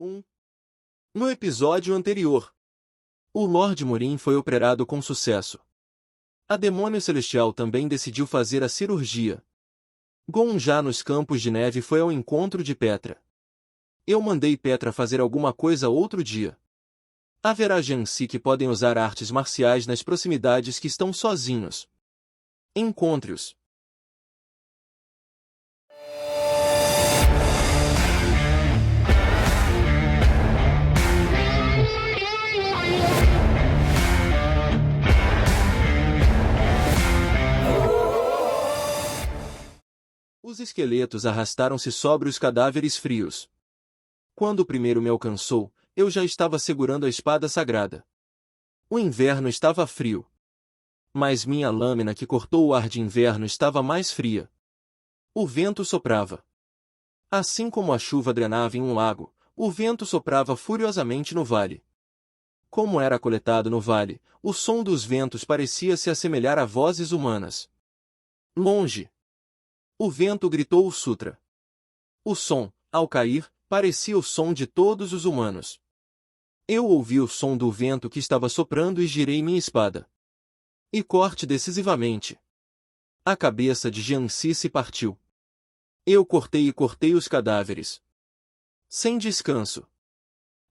1. No episódio anterior, o Lord Morin foi operado com sucesso. A demônio celestial também decidiu fazer a cirurgia. Gon, já nos campos de neve, foi ao encontro de Petra. Eu mandei Petra fazer alguma coisa outro dia. Haverá Jiangsi que podem usar artes marciais nas proximidades que estão sozinhos. Encontre-os. Os esqueletos arrastaram-se sobre os cadáveres frios. Quando o primeiro me alcançou, eu já estava segurando a espada sagrada. O inverno estava frio. Mas minha lâmina que cortou o ar de inverno estava mais fria. O vento soprava. Assim como a chuva drenava em um lago, o vento soprava furiosamente no vale. Como era coletado no vale, o som dos ventos parecia se assemelhar a vozes humanas. Longe, o vento gritou o sutra. O som, ao cair, parecia o som de todos os humanos. Eu ouvi o som do vento que estava soprando e girei minha espada. E corte decisivamente. A cabeça de Jiangsi se partiu. Eu cortei os cadáveres. Sem descanso.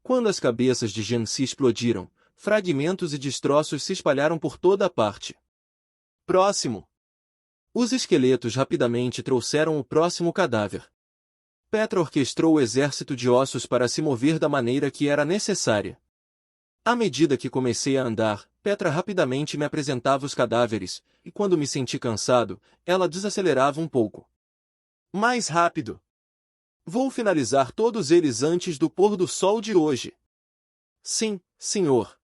Quando as cabeças de Jiangsi explodiram, fragmentos e destroços se espalharam por toda a parte. Próximo. Os esqueletos rapidamente trouxeram o próximo cadáver. Petra orquestrou o exército de ossos para se mover da maneira que era necessária. À medida que comecei a andar, Petra rapidamente me apresentava os cadáveres, e quando me senti cansado, ela desacelerava um pouco. Mais rápido! Vou finalizar todos eles antes do pôr do sol de hoje. Sim, senhor.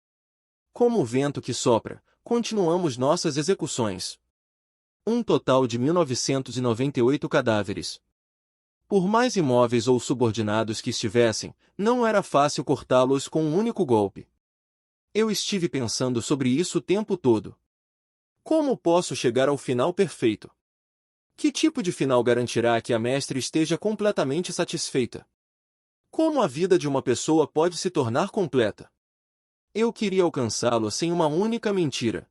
Como o vento que sopra, continuamos nossas execuções. Um total de 1998 cadáveres. Por mais imóveis ou subordinados que estivessem, não era fácil cortá-los com um único golpe. Eu estive pensando sobre isso o tempo todo. Como posso chegar ao final perfeito? Que tipo de final garantirá que a mestre esteja completamente satisfeita? Como a vida de uma pessoa pode se tornar completa? Eu queria alcançá-lo sem uma única mentira.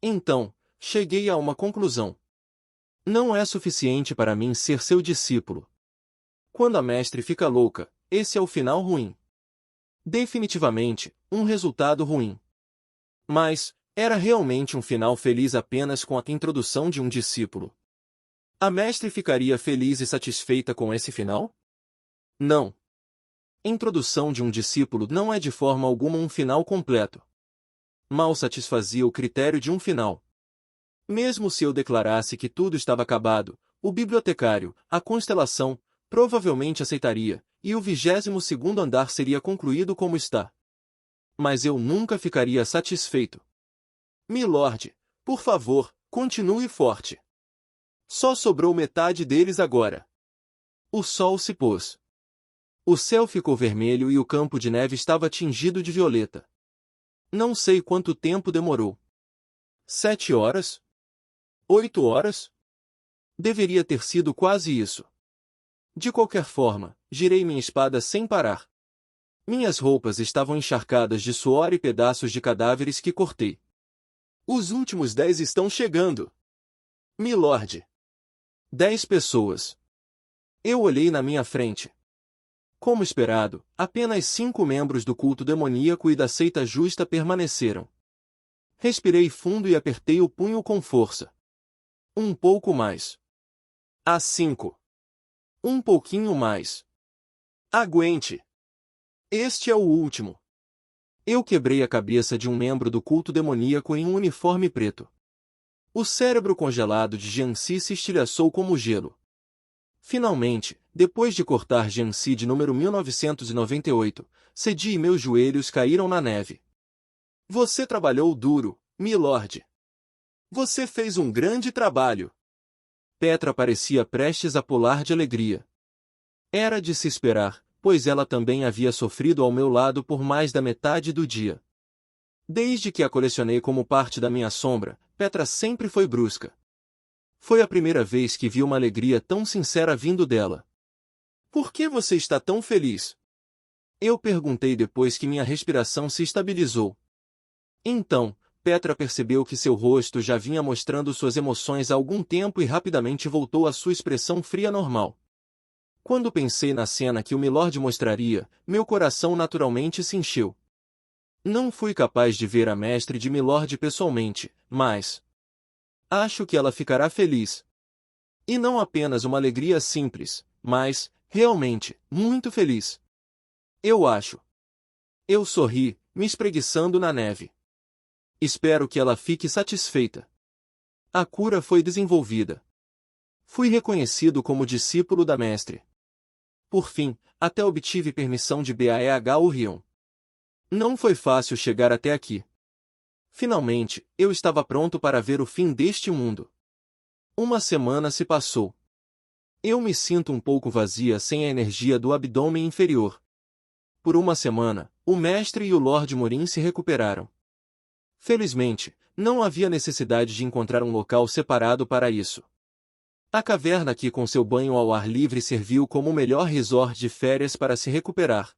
Então, cheguei a uma conclusão. Não é suficiente para mim ser seu discípulo. Quando a mestre fica louca, esse é o final ruim. Definitivamente, um resultado ruim. Mas, era realmente um final feliz apenas com a introdução de um discípulo. A mestre ficaria feliz e satisfeita com esse final? Não. Introdução de um discípulo não é de forma alguma um final completo. Mal satisfazia o critério de um final. Mesmo se eu declarasse que tudo estava acabado, o bibliotecário, a constelação, provavelmente aceitaria, e o 22º andar seria concluído como está. Mas eu nunca ficaria satisfeito. Milord, por favor, continue forte. Só sobrou metade deles agora. O sol se pôs. O céu ficou vermelho e o campo de neve estava tingido de violeta. Não sei quanto tempo demorou. 7 horas? 8 horas? Deveria ter sido quase isso. De qualquer forma, girei minha espada sem parar. Minhas roupas estavam encharcadas de suor e pedaços de cadáveres que cortei. Os últimos 10 estão chegando. Milord. 10 pessoas. Eu olhei na minha frente. Como esperado, apenas 5 membros do culto demoníaco e da seita justa permaneceram. Respirei fundo e apertei o punho com força. Um pouco mais. A 5. Um pouquinho mais. Aguente. Este é o último. Eu quebrei a cabeça de um membro do culto demoníaco em um uniforme preto. O cérebro congelado de Jiangsi se estilhaçou como gelo. Finalmente, depois de cortar Jiangsi de número 1998, cedi e meus joelhos caíram na neve. Você trabalhou duro, milord. Você fez um grande trabalho. Petra parecia prestes a pular de alegria. Era de se esperar, pois ela também havia sofrido ao meu lado por mais da metade do dia. Desde que a colecionei como parte da minha sombra, Petra sempre foi brusca. Foi a primeira vez que vi uma alegria tão sincera vindo dela. Por que você está tão feliz? Eu perguntei depois que minha respiração se estabilizou. Então, Petra percebeu que seu rosto já vinha mostrando suas emoções há algum tempo e rapidamente voltou à sua expressão fria normal. Quando pensei na cena que o Milord mostraria, meu coração naturalmente se encheu. Não fui capaz de ver a mestre de Milord pessoalmente, mas acho que ela ficará feliz. E não apenas uma alegria simples, mas, realmente, muito feliz. Eu acho. Eu sorri, me espreguiçando na neve. Espero que ela fique satisfeita. A cura foi desenvolvida. Fui reconhecido como discípulo da mestre. Por fim, até obtive permissão de BAEH Orion. Não foi fácil chegar até aqui. Finalmente, eu estava pronto para ver o fim deste mundo. Uma semana se passou. Eu me sinto um pouco vazia sem a energia do abdômen inferior. Por uma semana, o mestre e o Lord Morin se recuperaram. Felizmente, não havia necessidade de encontrar um local separado para isso. A caverna aqui com seu banho ao ar livre serviu como o melhor resort de férias para se recuperar.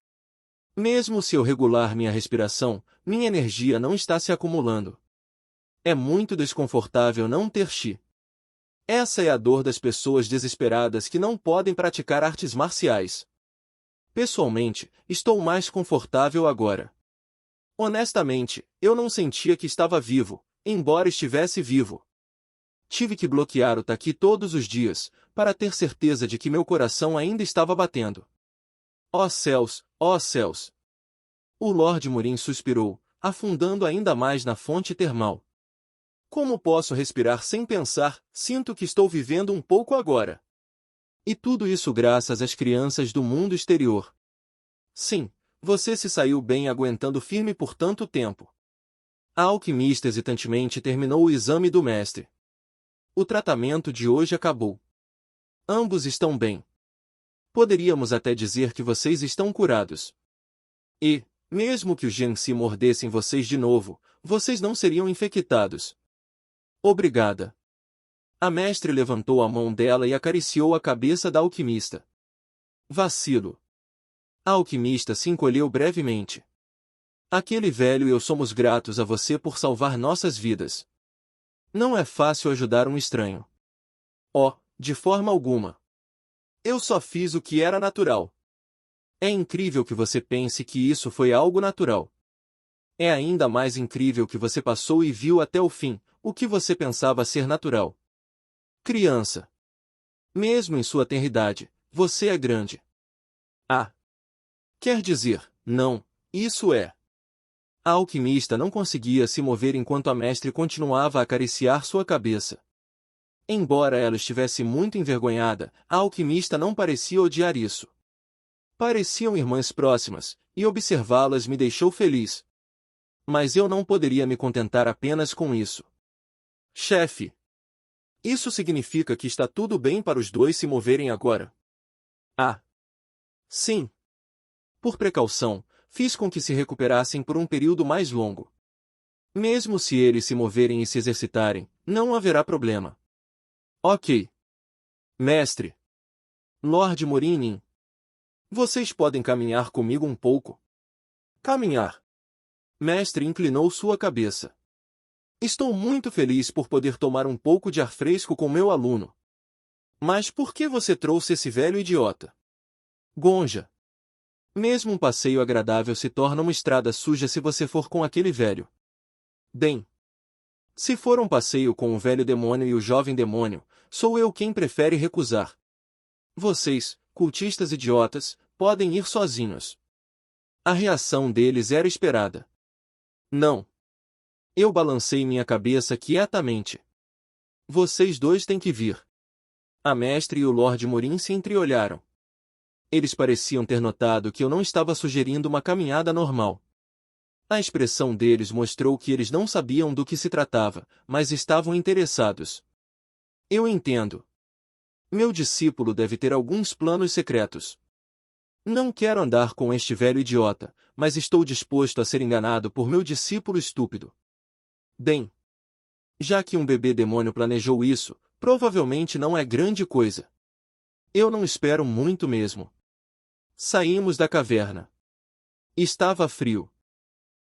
Mesmo se eu regular minha respiração, minha energia não está se acumulando. É muito desconfortável não ter chi. Essa é a dor das pessoas desesperadas que não podem praticar artes marciais. Pessoalmente, estou mais confortável agora. Honestamente, eu não sentia que estava vivo, embora estivesse vivo. Tive que bloquear o taqui todos os dias, para ter certeza de que meu coração ainda estava batendo. Ó céus, ó céus! O Lord Morin suspirou, afundando ainda mais na fonte termal. Como posso respirar sem pensar? Sinto que estou vivendo um pouco agora. E tudo isso graças às crianças do mundo exterior. Sim, você se saiu bem aguentando firme por tanto tempo. A alquimista hesitantemente terminou o exame do mestre. O tratamento de hoje acabou. Ambos estão bem. Poderíamos até dizer que vocês estão curados. E, mesmo que os Jiangxi mordessem vocês de novo, vocês não seriam infectados. Obrigada. A mestre levantou a mão dela e acariciou a cabeça da alquimista. Vacilo. A alquimista se encolheu brevemente. Aquele velho e eu somos gratos a você por salvar nossas vidas. Não é fácil ajudar um estranho. Oh, de forma alguma. Eu só fiz o que era natural. É incrível que você pense que isso foi algo natural. É ainda mais incrível que você passou e viu até o fim o que você pensava ser natural. Criança. Mesmo em sua tenridade, você é grande. Ah. Quer dizer, não, isso é. A alquimista não conseguia se mover enquanto a mestre continuava a acariciar sua cabeça. Embora ela estivesse muito envergonhada, a alquimista não parecia odiar isso. Pareciam irmãs próximas, e observá-las me deixou feliz. Mas eu não poderia me contentar apenas com isso. Chefe! Isso significa que está tudo bem para os dois se moverem agora? Ah! Sim! Por precaução, fiz com que se recuperassem por um período mais longo. Mesmo se eles se moverem e se exercitarem, não haverá problema. Ok. Mestre. Lord Morinin. Vocês podem caminhar comigo um pouco? Caminhar. Mestre inclinou sua cabeça. Estou muito feliz por poder tomar um pouco de ar fresco com meu aluno. Mas por que você trouxe esse velho idiota? Gonja. Mesmo um passeio agradável se torna uma estrada suja se você for com aquele velho. Bem. Se for um passeio com o velho demônio e o jovem demônio, sou eu quem prefere recusar. Vocês, cultistas idiotas, podem ir sozinhos. A reação deles era esperada. Não. Eu balancei minha cabeça quietamente. Vocês dois têm que vir. A mestre e o Lord Morin se entreolharam. Eles pareciam ter notado que eu não estava sugerindo uma caminhada normal. A expressão deles mostrou que eles não sabiam do que se tratava, mas estavam interessados. Eu entendo. Meu discípulo deve ter alguns planos secretos. Não quero andar com este velho idiota, mas estou disposto a ser enganado por meu discípulo estúpido. Bem, já que um bebê demônio planejou isso, provavelmente não é grande coisa. Eu não espero muito mesmo. Saímos da caverna. Estava frio.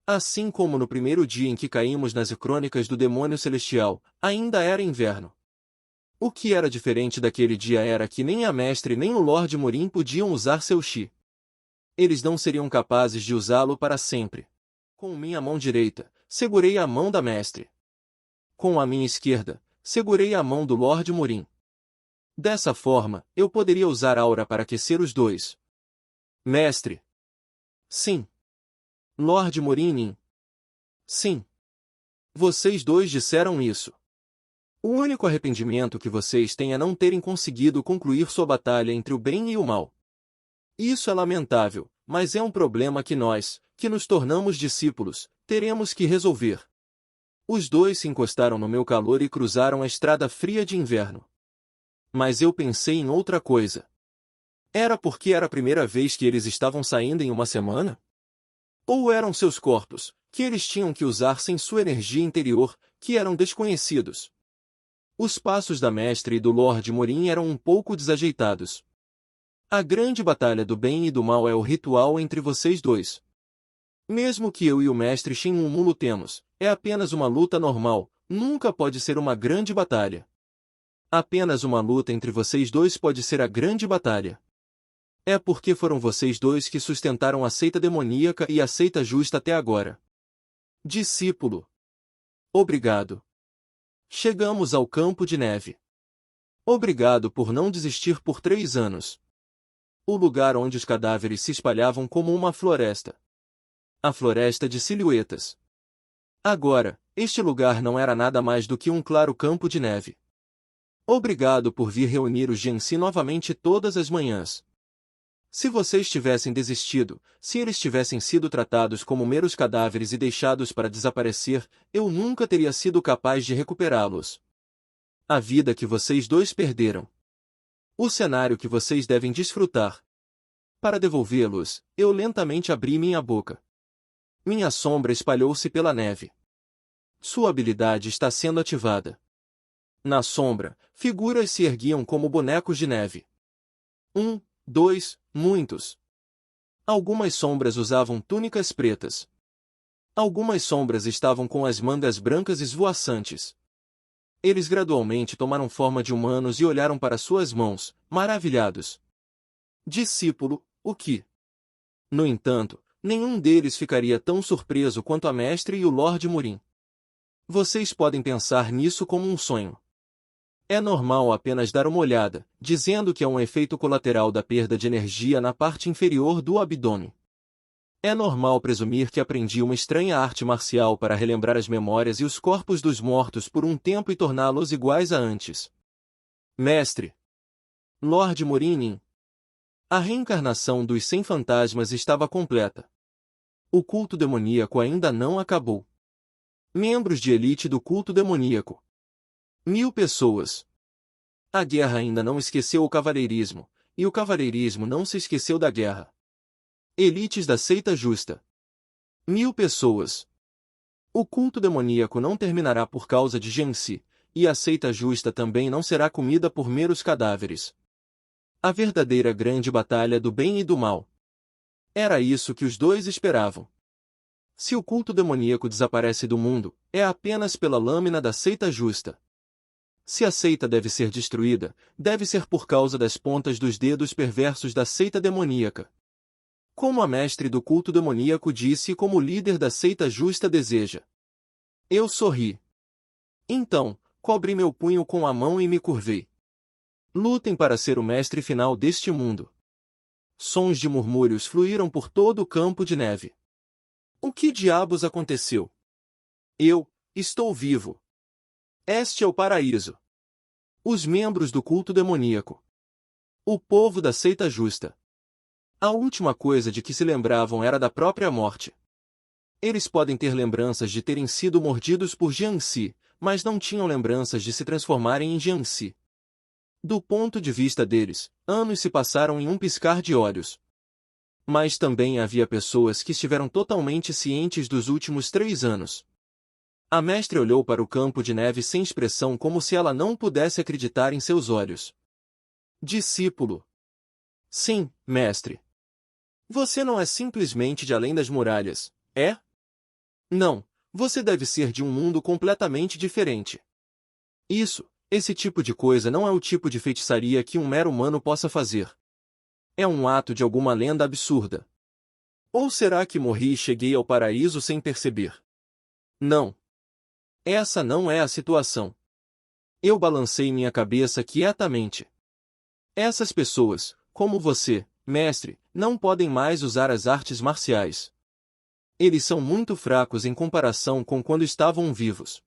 Assim como no primeiro dia em que caímos nas crônicas do demônio celestial, ainda era inverno. O que era diferente daquele dia era que nem a mestre nem o Lord Morim podiam usar seu chi. Eles não seriam capazes de usá-lo para sempre. Com minha mão direita, segurei a mão da mestre. Com a minha esquerda, segurei a mão do Lord Morim. Dessa forma, eu poderia usar aura para aquecer os dois. Mestre. Sim. Lord Morim. Sim. Vocês dois disseram isso. O único arrependimento que vocês têm é não terem conseguido concluir sua batalha entre o bem e o mal. Isso é lamentável, mas é um problema que nós, que nos tornamos discípulos, teremos que resolver. Os dois se encostaram no meu calor e cruzaram a estrada fria de inverno. Mas eu pensei em outra coisa. Era porque era a primeira vez que eles estavam saindo em uma semana? Ou eram seus corpos, que eles tinham que usar sem sua energia interior, que eram desconhecidos? Os passos da mestre e do Lord Morim eram um pouco desajeitados. A grande batalha do bem e do mal é o ritual entre vocês dois. Mesmo que eu e o mestre Shinmu lutemos, é apenas uma luta normal, nunca pode ser uma grande batalha. Apenas uma luta entre vocês dois pode ser a grande batalha. É porque foram vocês dois que sustentaram a seita demoníaca e a seita justa até agora. Discípulo. Obrigado. Chegamos ao campo de neve. Obrigado por não desistir por 3 anos. O lugar onde os cadáveres se espalhavam como uma floresta. A floresta de silhuetas. Agora, este lugar não era nada mais do que um claro campo de neve. Obrigado por vir reunir os Gensi novamente todas as manhãs. Se vocês tivessem desistido, se eles tivessem sido tratados como meros cadáveres e deixados para desaparecer, eu nunca teria sido capaz de recuperá-los. A vida que vocês dois perderam. O cenário que vocês devem desfrutar. Para devolvê-los, eu lentamente abri minha boca. Minha sombra espalhou-se pela neve. Sua habilidade está sendo ativada. Na sombra, figuras se erguiam como bonecos de neve. 1, 2, muitos. Algumas sombras usavam túnicas pretas. Algumas sombras estavam com as mangas brancas esvoaçantes. Eles gradualmente tomaram forma de humanos e olharam para suas mãos, maravilhados. Discípulo, o que? No entanto, nenhum deles ficaria tão surpreso quanto a mestre e o Lord Morim. Vocês podem pensar nisso como um sonho. É normal apenas dar uma olhada, dizendo que é um efeito colateral da perda de energia na parte inferior do abdômen. É normal presumir que aprendi uma estranha arte marcial para relembrar as memórias e os corpos dos mortos por um tempo e torná-los iguais a antes. Mestre. Lord Morim. A reencarnação dos 100 fantasmas estava completa. O culto demoníaco ainda não acabou. Membros de elite do culto demoníaco. 1000 pessoas. A guerra ainda não esqueceu o cavaleirismo, e o cavaleirismo não se esqueceu da guerra. Elites da seita justa. 1000 pessoas. O culto demoníaco não terminará por causa de Gensi, e a seita justa também não será comida por meros cadáveres. A verdadeira grande batalha do bem e do mal. Era isso que os dois esperavam. Se o culto demoníaco desaparece do mundo, é apenas pela lâmina da seita justa. Se a seita deve ser destruída, deve ser por causa das pontas dos dedos perversos da seita demoníaca. Como a mestre do culto demoníaco disse e como o líder da seita justa deseja. Eu sorri. Então, cobri meu punho com a mão e me curvei. Lutem para ser o mestre final deste mundo. Sons de murmúrios fluíram por todo o campo de neve. O que diabos aconteceu? Eu estou vivo. Este é o paraíso. Os membros do culto demoníaco. O povo da seita justa. A última coisa de que se lembravam era da própria morte. Eles podem ter lembranças de terem sido mordidos por Jiangxi, mas não tinham lembranças de se transformarem em Jiangxi. Do ponto de vista deles, anos se passaram em um piscar de olhos. Mas também havia pessoas que estiveram totalmente cientes dos últimos 3 anos. A mestre olhou para o campo de neve sem expressão como se ela não pudesse acreditar em seus olhos. Discípulo. Sim, mestre. Você não é simplesmente de além das muralhas, é? Não, você deve ser de um mundo completamente diferente. Esse tipo de coisa não é o tipo de feitiçaria que um mero humano possa fazer. É um ato de alguma lenda absurda. Ou será que morri e cheguei ao paraíso sem perceber? Não. Essa não é a situação. Eu balancei minha cabeça quietamente. Essas pessoas, como você, mestre, não podem mais usar as artes marciais. Eles são muito fracos em comparação com quando estavam vivos.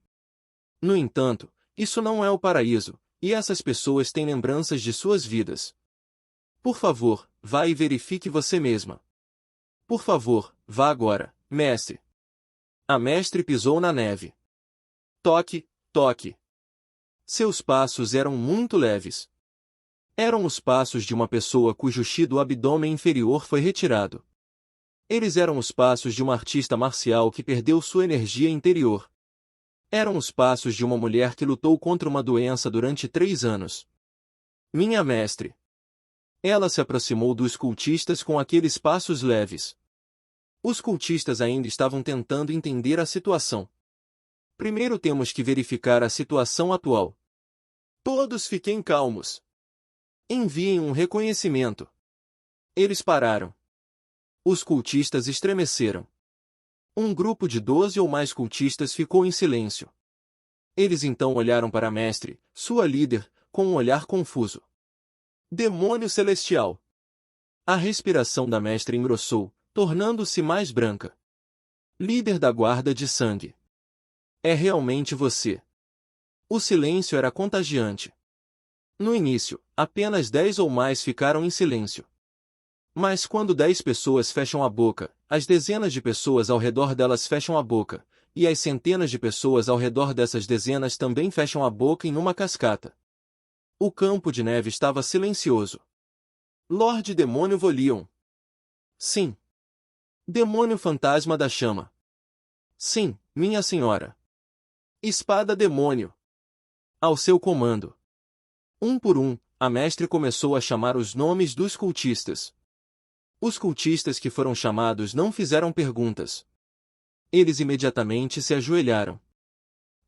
No entanto, isso não é o paraíso, e essas pessoas têm lembranças de suas vidas. Por favor, vá e verifique você mesma. Por favor, vá agora, mestre. A mestre pisou na neve. Toque, toque. Seus passos eram muito leves. Eram os passos de uma pessoa cujo chi do abdômen inferior foi retirado. Eles eram os passos de uma artista marcial que perdeu sua energia interior. Eram os passos de uma mulher que lutou contra uma doença durante 3 anos. Minha mestre. Ela se aproximou dos cultistas com aqueles passos leves. Os cultistas ainda estavam tentando entender a situação. Primeiro temos que verificar a situação atual. Todos fiquem calmos. Enviem um reconhecimento. Eles pararam. Os cultistas estremeceram. Um grupo de 12 ou mais cultistas ficou em silêncio. Eles então olharam para a mestre, sua líder, com um olhar confuso. Demônio celestial! A respiração da mestre engrossou, tornando-se mais branca. Líder da guarda de sangue. É realmente você. O silêncio era contagiante. No início, apenas 10 ou mais ficaram em silêncio. Mas quando 10 pessoas fecham a boca, as dezenas de pessoas ao redor delas fecham a boca, e as centenas de pessoas ao redor dessas dezenas também fecham a boca em uma cascata. O campo de neve estava silencioso. Lorde Demônio Volion. Sim. Demônio Fantasma da Chama. Sim, minha senhora. Espada Demônio. Ao seu comando. Um por um, a mestre começou a chamar os nomes dos cultistas. Os cultistas que foram chamados não fizeram perguntas. Eles imediatamente se ajoelharam.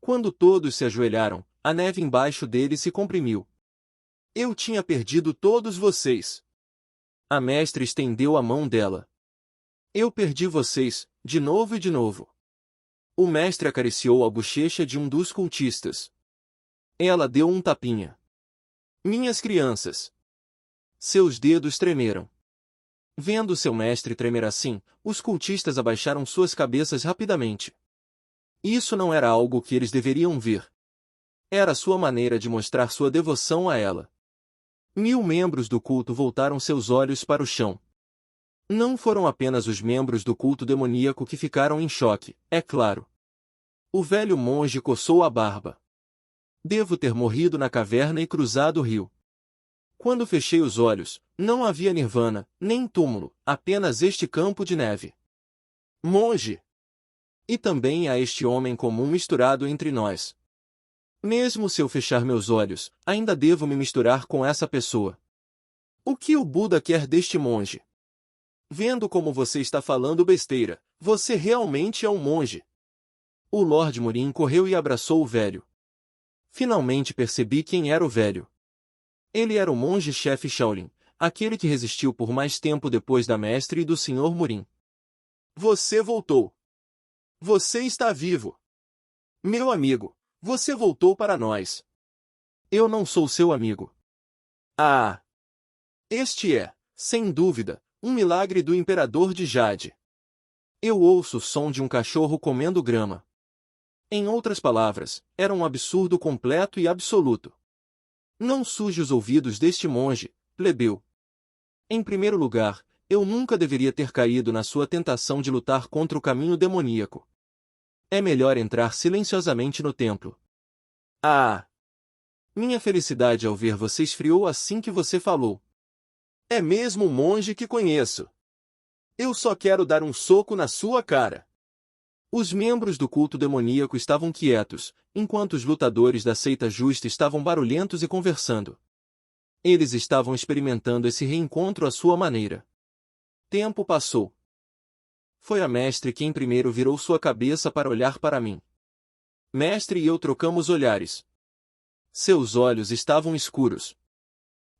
Quando todos se ajoelharam, a neve embaixo deles se comprimiu. Eu tinha perdido todos vocês. A mestre estendeu a mão dela. Eu perdi vocês, de novo e de novo. O mestre acariciou a bochecha de um dos cultistas. Ela deu um tapinha. Minhas crianças. Seus dedos tremeram. Vendo seu mestre tremer assim, os cultistas abaixaram suas cabeças rapidamente. Isso não era algo que eles deveriam ver. Era sua maneira de mostrar sua devoção a ela. 1000 membros do culto voltaram seus olhos para o chão. Não foram apenas os membros do culto demoníaco que ficaram em choque, é claro. O velho monge coçou a barba. Devo ter morrido na caverna e cruzado o rio. Quando fechei os olhos, não havia nirvana, nem túmulo, apenas este campo de neve. Monge! E também há este homem comum misturado entre nós. Mesmo se eu fechar meus olhos, ainda devo me misturar com essa pessoa. O que o Buda quer deste monge? Vendo como você está falando besteira, você realmente é um monge. O Lorde Murim correu e abraçou o velho. Finalmente percebi quem era o velho. Ele era o monge-chefe Shaolin, aquele que resistiu por mais tempo depois da mestre e do Sr. Murim. Você voltou. Você está vivo. Meu amigo, você voltou para nós. Eu não sou seu amigo. Ah! Este é, sem dúvida, um milagre do Imperador de Jade. Eu ouço o som de um cachorro comendo grama. Em outras palavras, era um absurdo completo e absoluto. Não suje os ouvidos deste monge, plebeu. Em primeiro lugar, eu nunca deveria ter caído na sua tentação de lutar contra o caminho demoníaco. É melhor entrar silenciosamente no templo. Ah! Minha felicidade ao ver você esfriou assim que você falou. É mesmo o monge que conheço. Eu só quero dar um soco na sua cara. Os membros do culto demoníaco estavam quietos, enquanto os lutadores da seita justa estavam barulhentos e conversando. Eles estavam experimentando esse reencontro à sua maneira. Tempo passou. Foi a mestre quem primeiro virou sua cabeça para olhar para mim. Mestre e eu trocamos olhares. Seus olhos estavam escuros.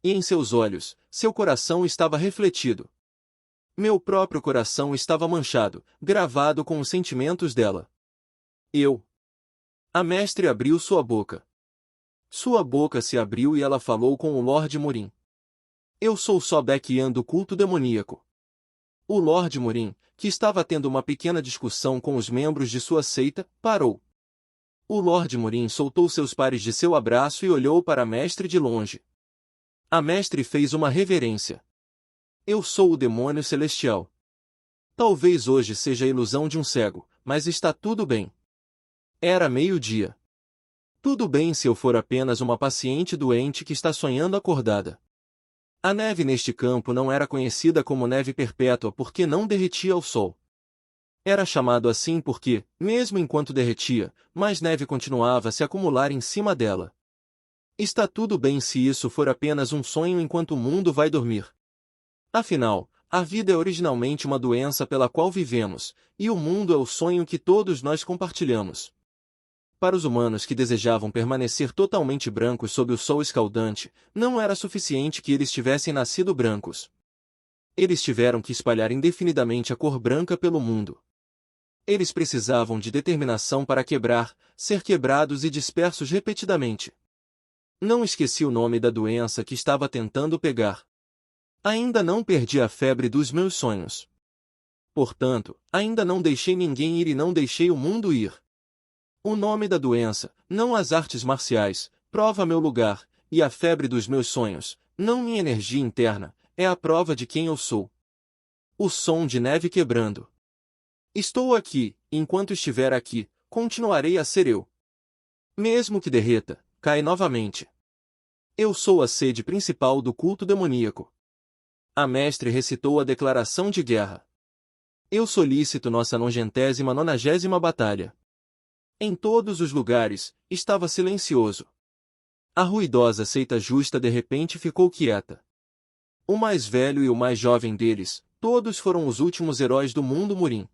E em seus olhos, seu coração estava refletido. Meu próprio coração estava manchado, gravado com os sentimentos dela. A mestre abriu sua boca. Sua boca se abriu e ela falou com o Lord Morim. Eu sou só Baek-Yan do culto demoníaco. O Lord Morim, que estava tendo uma pequena discussão com os membros de sua seita, parou. O Lord Morim soltou seus pares de seu abraço e olhou para a mestre de longe. A mestre fez uma reverência. Eu sou o demônio celestial. Talvez hoje seja a ilusão de um cego, mas está tudo bem. Era meio-dia. Tudo bem se eu for apenas uma paciente doente que está sonhando acordada. A neve neste campo não era conhecida como neve perpétua porque não derretia ao sol. Era chamado assim porque, mesmo enquanto derretia, mais neve continuava a se acumular em cima dela. Está tudo bem se isso for apenas um sonho enquanto o mundo vai dormir. Afinal, a vida é originalmente uma doença pela qual vivemos, e o mundo é o sonho que todos nós compartilhamos. Para os humanos que desejavam permanecer totalmente brancos sob o sol escaldante, não era suficiente que eles tivessem nascido brancos. Eles tiveram que espalhar indefinidamente a cor branca pelo mundo. Eles precisavam de determinação para quebrar, ser quebrados e dispersos repetidamente. Não esqueci o nome da doença que estava tentando pegar. Ainda não perdi a febre dos meus sonhos. Portanto, ainda não deixei ninguém ir e não deixei o mundo ir. O nome da doença, não as artes marciais, prova meu lugar, e a febre dos meus sonhos, não minha energia interna, é a prova de quem eu sou. O som de neve quebrando. Estou aqui, enquanto estiver aqui, continuarei a ser eu. Mesmo que derreta, cai novamente. Eu sou a sede principal do culto demoníaco. A mestre recitou a declaração de guerra. Eu solicito nossa 99ª batalha. Em todos os lugares, estava silencioso. A ruidosa seita justa de repente ficou quieta. O mais velho e o mais jovem deles, todos foram os últimos heróis do mundo Murim.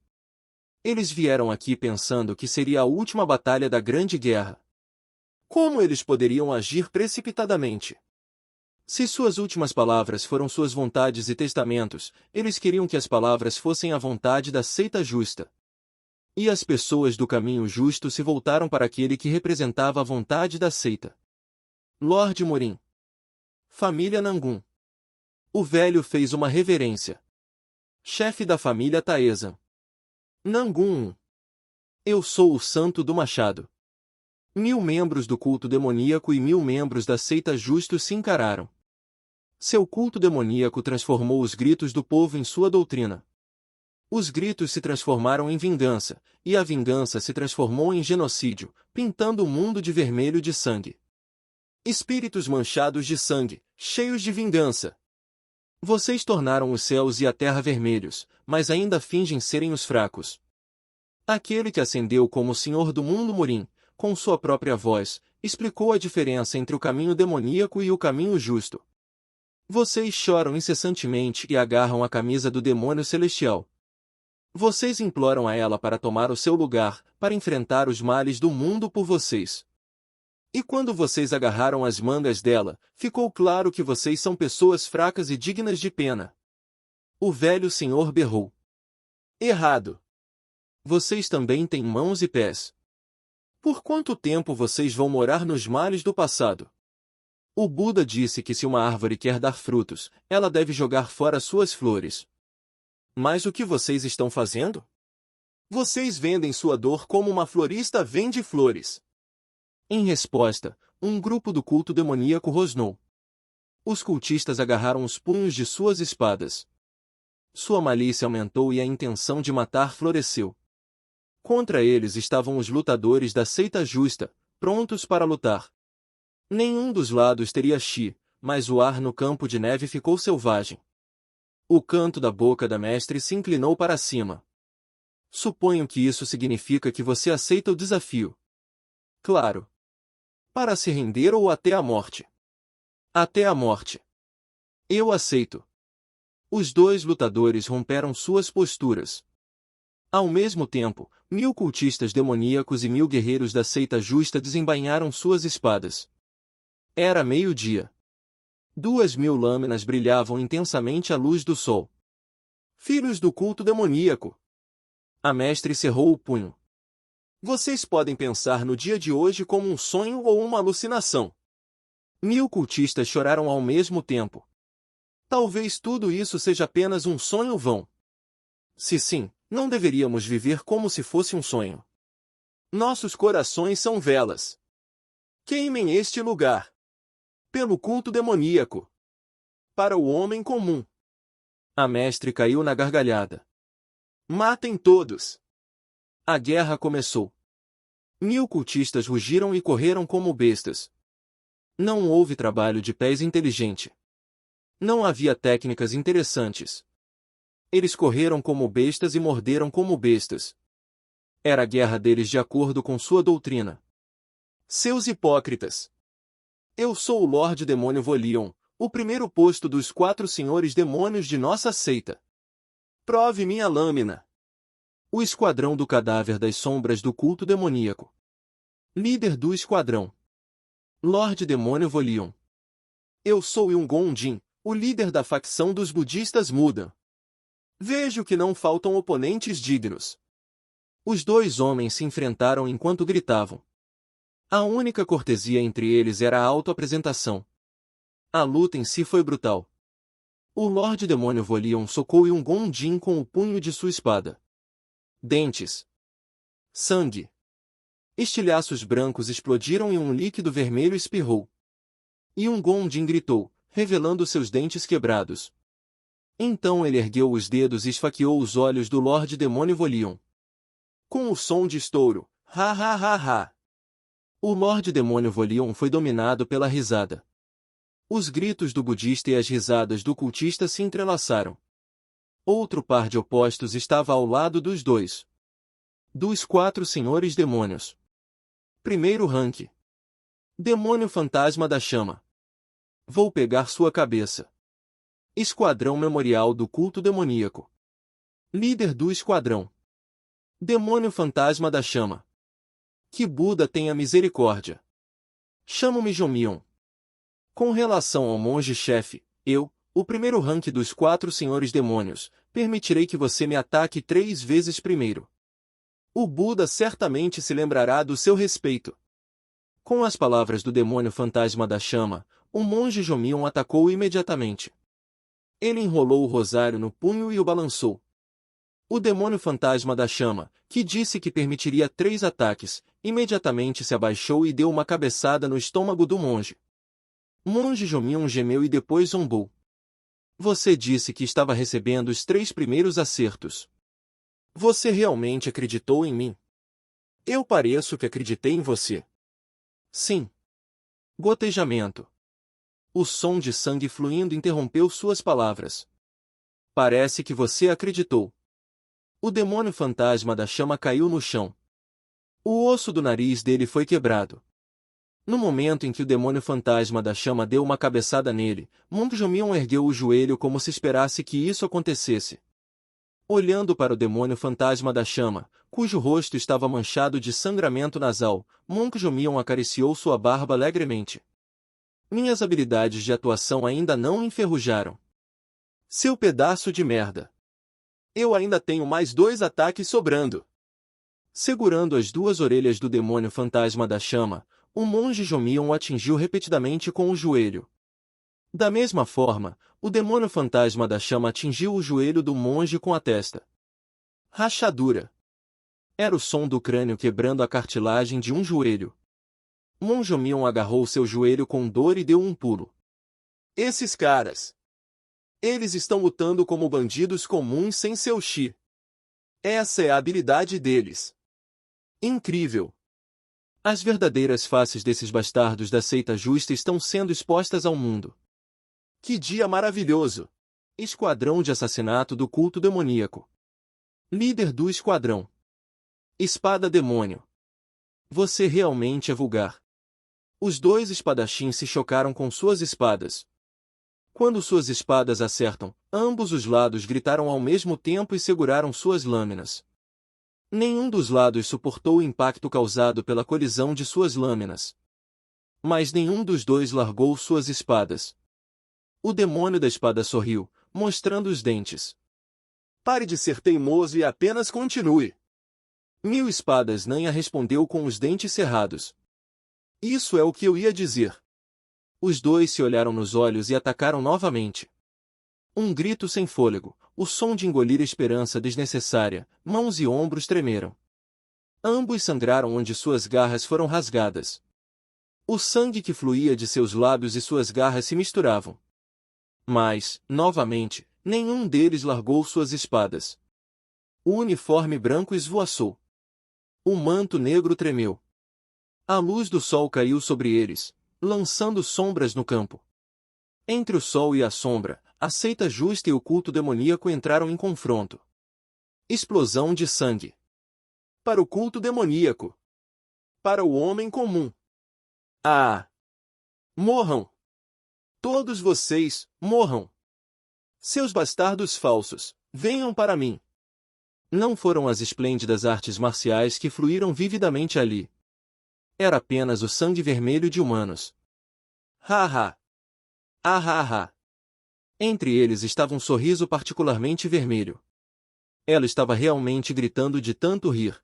Eles vieram aqui pensando que seria a última batalha da Grande Guerra. Como eles poderiam agir precipitadamente? Se suas últimas palavras foram suas vontades e testamentos, eles queriam que as palavras fossem a vontade da seita justa. E as pessoas do caminho justo se voltaram para aquele que representava a vontade da seita. Lord Morim. Família Nangun. O velho fez uma reverência. Chefe da família Taezan. Nangun. Eu sou o santo do machado. 1000 membros do culto demoníaco e 1000 membros da seita justos se encararam. Seu culto demoníaco transformou os gritos do povo em sua doutrina. Os gritos se transformaram em vingança, e a vingança se transformou em genocídio, pintando o mundo de vermelho de sangue. Espíritos manchados de sangue, cheios de vingança. Vocês tornaram os céus e a terra vermelhos, mas ainda fingem serem os fracos. Aquele que ascendeu como o Senhor do mundo Murim, com sua própria voz, explicou a diferença entre o caminho demoníaco e o caminho justo. Vocês choram incessantemente e agarram a camisa do demônio celestial. Vocês imploram a ela para tomar o seu lugar, para enfrentar os males do mundo por vocês. E quando vocês agarraram as mangas dela, ficou claro que vocês são pessoas fracas e dignas de pena. O velho senhor berrou. Errado. Vocês também têm mãos e pés. Por quanto tempo vocês vão morar nos males do passado? O Buda disse que se uma árvore quer dar frutos, ela deve jogar fora suas flores. Mas o que vocês estão fazendo? Vocês vendem sua dor como uma florista vende flores. Em resposta, um grupo do culto demoníaco rosnou. Os cultistas agarraram os punhos de suas espadas. Sua malícia aumentou e a intenção de matar floresceu. Contra eles estavam os lutadores da seita justa, prontos para lutar. Nenhum dos lados teria chi, mas o ar no campo de neve ficou selvagem. O canto da boca da mestre se inclinou para cima. Suponho que isso significa que você aceita o desafio. Claro. Para se render ou até a morte? Até a morte. Eu aceito. Os dois lutadores romperam suas posturas. Ao mesmo tempo, 1000 cultistas demoníacos e 1000 guerreiros da seita justa desembainharam suas espadas. Era meio-dia. 2000 lâminas brilhavam intensamente à luz do sol. Filhos do culto demoníaco! A mestre cerrou o punho. Vocês podem pensar no dia de hoje como um sonho ou uma alucinação. 1000 cultistas choraram ao mesmo tempo. Talvez tudo isso seja apenas um sonho vão. Se sim, não deveríamos viver como se fosse um sonho. Nossos corações são velas. Queimem este lugar. Pelo culto demoníaco. Para o homem comum. A mestre caiu na gargalhada. Matem todos. A guerra começou. 1000 cultistas rugiram e correram como bestas. Não houve trabalho de pés inteligente. Não havia técnicas interessantes. Eles correram como bestas e morderam como bestas. Era a guerra deles de acordo com sua doutrina. Seus hipócritas! Eu sou o Lorde Demônio Volion, o primeiro posto dos 4 senhores demônios de nossa seita. Prove minha lâmina. O esquadrão do cadáver das sombras do culto demoníaco. Líder do esquadrão. Lorde Demônio Volion. Eu sou Yungon Jin, o líder da facção dos budistas Muda. Vejo que não faltam oponentes dignos. Os dois homens se enfrentaram enquanto gritavam. A única cortesia entre eles era a autoapresentação. A luta em si foi brutal. O Lorde Demônio Volion socou Yungon Jin com o punho de sua espada. Dentes. Sangue. Estilhaços brancos explodiram e um líquido vermelho espirrou. Yungon Jin gritou, revelando seus dentes quebrados. Então ele ergueu os dedos e esfaqueou os olhos do Lorde Demônio Volion. Com o som de estouro, ha ha ha ha. O Lorde Demônio Volion foi dominado pela risada. Os gritos do budista e as risadas do cultista se entrelaçaram. Outro par de opostos estava ao lado dos dois. Dos 4 senhores demônios. Primeiro rank. Demônio fantasma da chama. Vou pegar sua cabeça. Esquadrão memorial do culto demoníaco. Líder do esquadrão. Demônio fantasma da chama. Que Buda tenha misericórdia. Chamo-me Jomion. Com relação ao monge-chefe, eu, o primeiro rank dos 4 senhores demônios, permitirei que você me ataque 3 vezes primeiro. O Buda certamente se lembrará do seu respeito. Com as palavras do demônio fantasma da chama, o monge Jomion atacou imediatamente. Ele enrolou o rosário no punho e o balançou. O demônio fantasma da chama, que disse que permitiria 3 ataques, imediatamente se abaixou e deu uma cabeçada no estômago do monge. Monge Jomion gemeu e depois zombou. Você disse que estava recebendo os 3 primeiros acertos. Você realmente acreditou em mim? Eu pareço que acreditei em você. Sim. Gotejamento. O som de sangue fluindo interrompeu suas palavras. Parece que você acreditou. O demônio fantasma da chama caiu no chão. O osso do nariz dele foi quebrado. No momento em que o demônio fantasma da chama deu uma cabeçada nele, Monge Jomion ergueu o joelho como se esperasse que isso acontecesse. Olhando para o demônio fantasma da chama, cujo rosto estava manchado de sangramento nasal, Monge Jomion acariciou sua barba alegremente. Minhas habilidades de atuação ainda não enferrujaram. Seu pedaço de merda. Eu ainda tenho mais 2 ataques sobrando. Segurando as 2 orelhas do demônio fantasma da chama, o monge Jomion o atingiu repetidamente com o joelho. Da mesma forma, o demônio fantasma da chama atingiu o joelho do monge com a testa. Rachadura. Era o som do crânio quebrando a cartilagem de um joelho. Monge Jomion agarrou seu joelho com dor e deu um pulo. Esses caras. Eles estão lutando como bandidos comuns sem seu chi. Essa é a habilidade deles. Incrível. As verdadeiras faces desses bastardos da seita justa estão sendo expostas ao mundo. Que dia maravilhoso! Esquadrão de assassinato do culto demoníaco. Líder do esquadrão. Espada demônio. Você realmente é vulgar. Os 2 espadachins se chocaram com suas espadas. Quando suas espadas acertam, ambos os lados gritaram ao mesmo tempo e seguraram suas lâminas. Nenhum dos lados suportou o impacto causado pela colisão de suas lâminas. Mas nenhum dos dois largou suas espadas. O demônio da espada sorriu, mostrando os dentes. Pare de ser teimoso e apenas continue. Mil espadas Nanha respondeu com os dentes cerrados. Isso é o que eu ia dizer. Os dois se olharam nos olhos e atacaram novamente. Um grito sem fôlego, o som de engolir esperança desnecessária, mãos e ombros tremeram. Ambos sangraram onde suas garras foram rasgadas. O sangue que fluía de seus lábios e suas garras se misturavam. Mas, novamente, nenhum deles largou suas espadas. O uniforme branco esvoaçou. O manto negro tremeu. A luz do sol caiu sobre eles, lançando sombras no campo. Entre o sol e a sombra, a seita justa e o culto demoníaco entraram em confronto. Explosão de sangue. Para o culto demoníaco. Para o homem comum. Ah! Morram! Todos vocês, morram! Seus bastardos falsos, venham para mim! Não foram as esplêndidas artes marciais que fluíram vividamente ali. Era apenas o sangue vermelho de humanos. Ha ha! Ah ha ha! Entre eles estava um sorriso particularmente vermelho. Ela estava realmente gritando de tanto rir.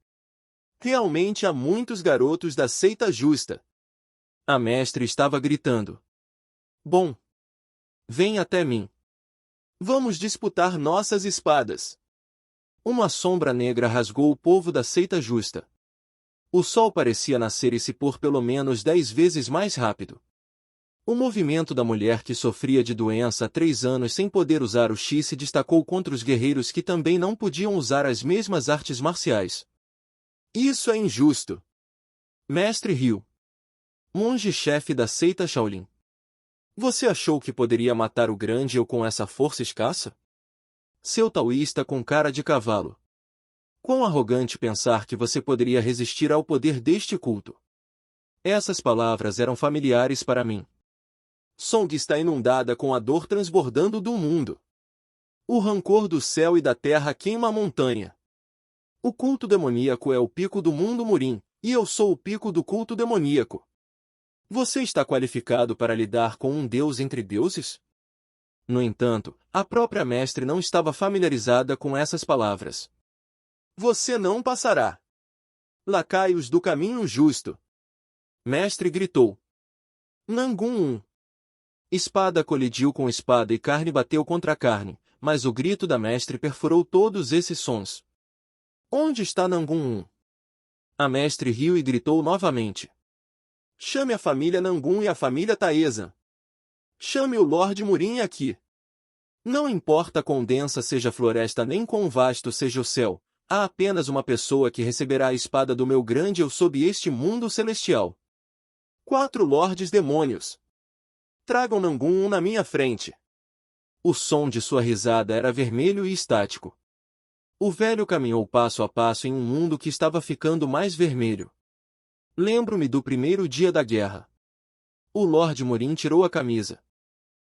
Realmente há muitos garotos da seita justa. A mestre estava gritando. Bom. Vem até mim. Vamos disputar nossas espadas. Uma sombra negra rasgou o povo da seita justa. O sol parecia nascer e se pôr pelo menos 10 vezes mais rápido. O movimento da mulher que sofria de doença há 3 anos sem poder usar o chi se destacou contra os guerreiros que também não podiam usar as mesmas artes marciais. Isso é injusto. Mestre riu. Monge-chefe da seita Shaolin. Você achou que poderia matar o grande eu com essa força escassa? Seu taoísta com cara de cavalo. Quão arrogante pensar que você poderia resistir ao poder deste culto. Essas palavras eram familiares para mim. Song está inundada com a dor transbordando do mundo. O rancor do céu e da terra queima a montanha. O culto demoníaco é o pico do mundo Murim, e eu sou o pico do culto demoníaco. Você está qualificado para lidar com um deus entre deuses? No entanto, a própria mestre não estava familiarizada com essas palavras. Você não passará. Lacaios do caminho justo. Mestre gritou. Nangun 1. Espada colidiu com espada e carne bateu contra carne, mas o grito da mestre perfurou todos esses sons. Onde está Nangun 1? A mestre riu e gritou novamente. Chame a família Nangun e a família Taesa. Chame o Lorde Murim aqui. Não importa quão densa seja a floresta nem quão vasto seja o céu, há apenas uma pessoa que receberá a espada do meu grande eu sob este mundo celestial. 4 lordes demônios. Tragam Nangun na minha frente. O som de sua risada era vermelho e estático. O velho caminhou passo a passo em um mundo que estava ficando mais vermelho. Lembro-me do primeiro dia da guerra. O Lorde Murim tirou a camisa.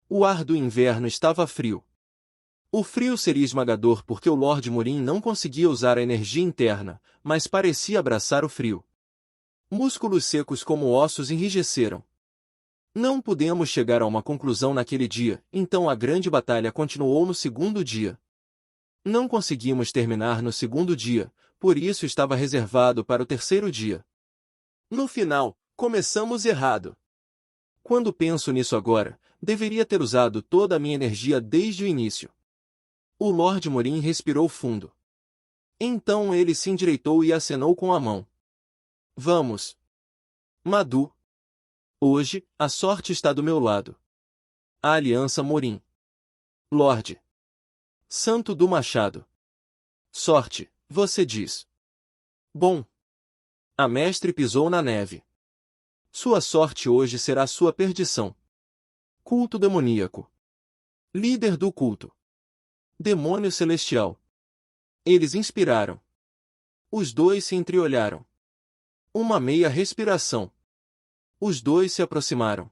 O ar do inverno estava frio. O frio seria esmagador porque o Lorde Murim não conseguia usar a energia interna, mas parecia abraçar o frio. Músculos secos como ossos enrijeceram. Não pudemos chegar a uma conclusão naquele dia, então a grande batalha continuou no segundo dia. Não conseguimos terminar no segundo dia, por isso estava reservado para o terceiro dia. No final, começamos errado. Quando penso nisso agora, deveria ter usado toda a minha energia desde o início. O Lorde Murim respirou fundo. Então ele se endireitou e acenou com a mão. Vamos. Madu. Hoje, a sorte está do meu lado. A Aliança Murim. Lorde. Santo do Machado. Sorte, você diz. Bom. A mestre pisou na neve. Sua sorte hoje será sua perdição. Culto demoníaco. Líder do culto. Demônio celestial. Eles inspiraram. Os dois se entreolharam. Uma meia respiração. Os dois se aproximaram.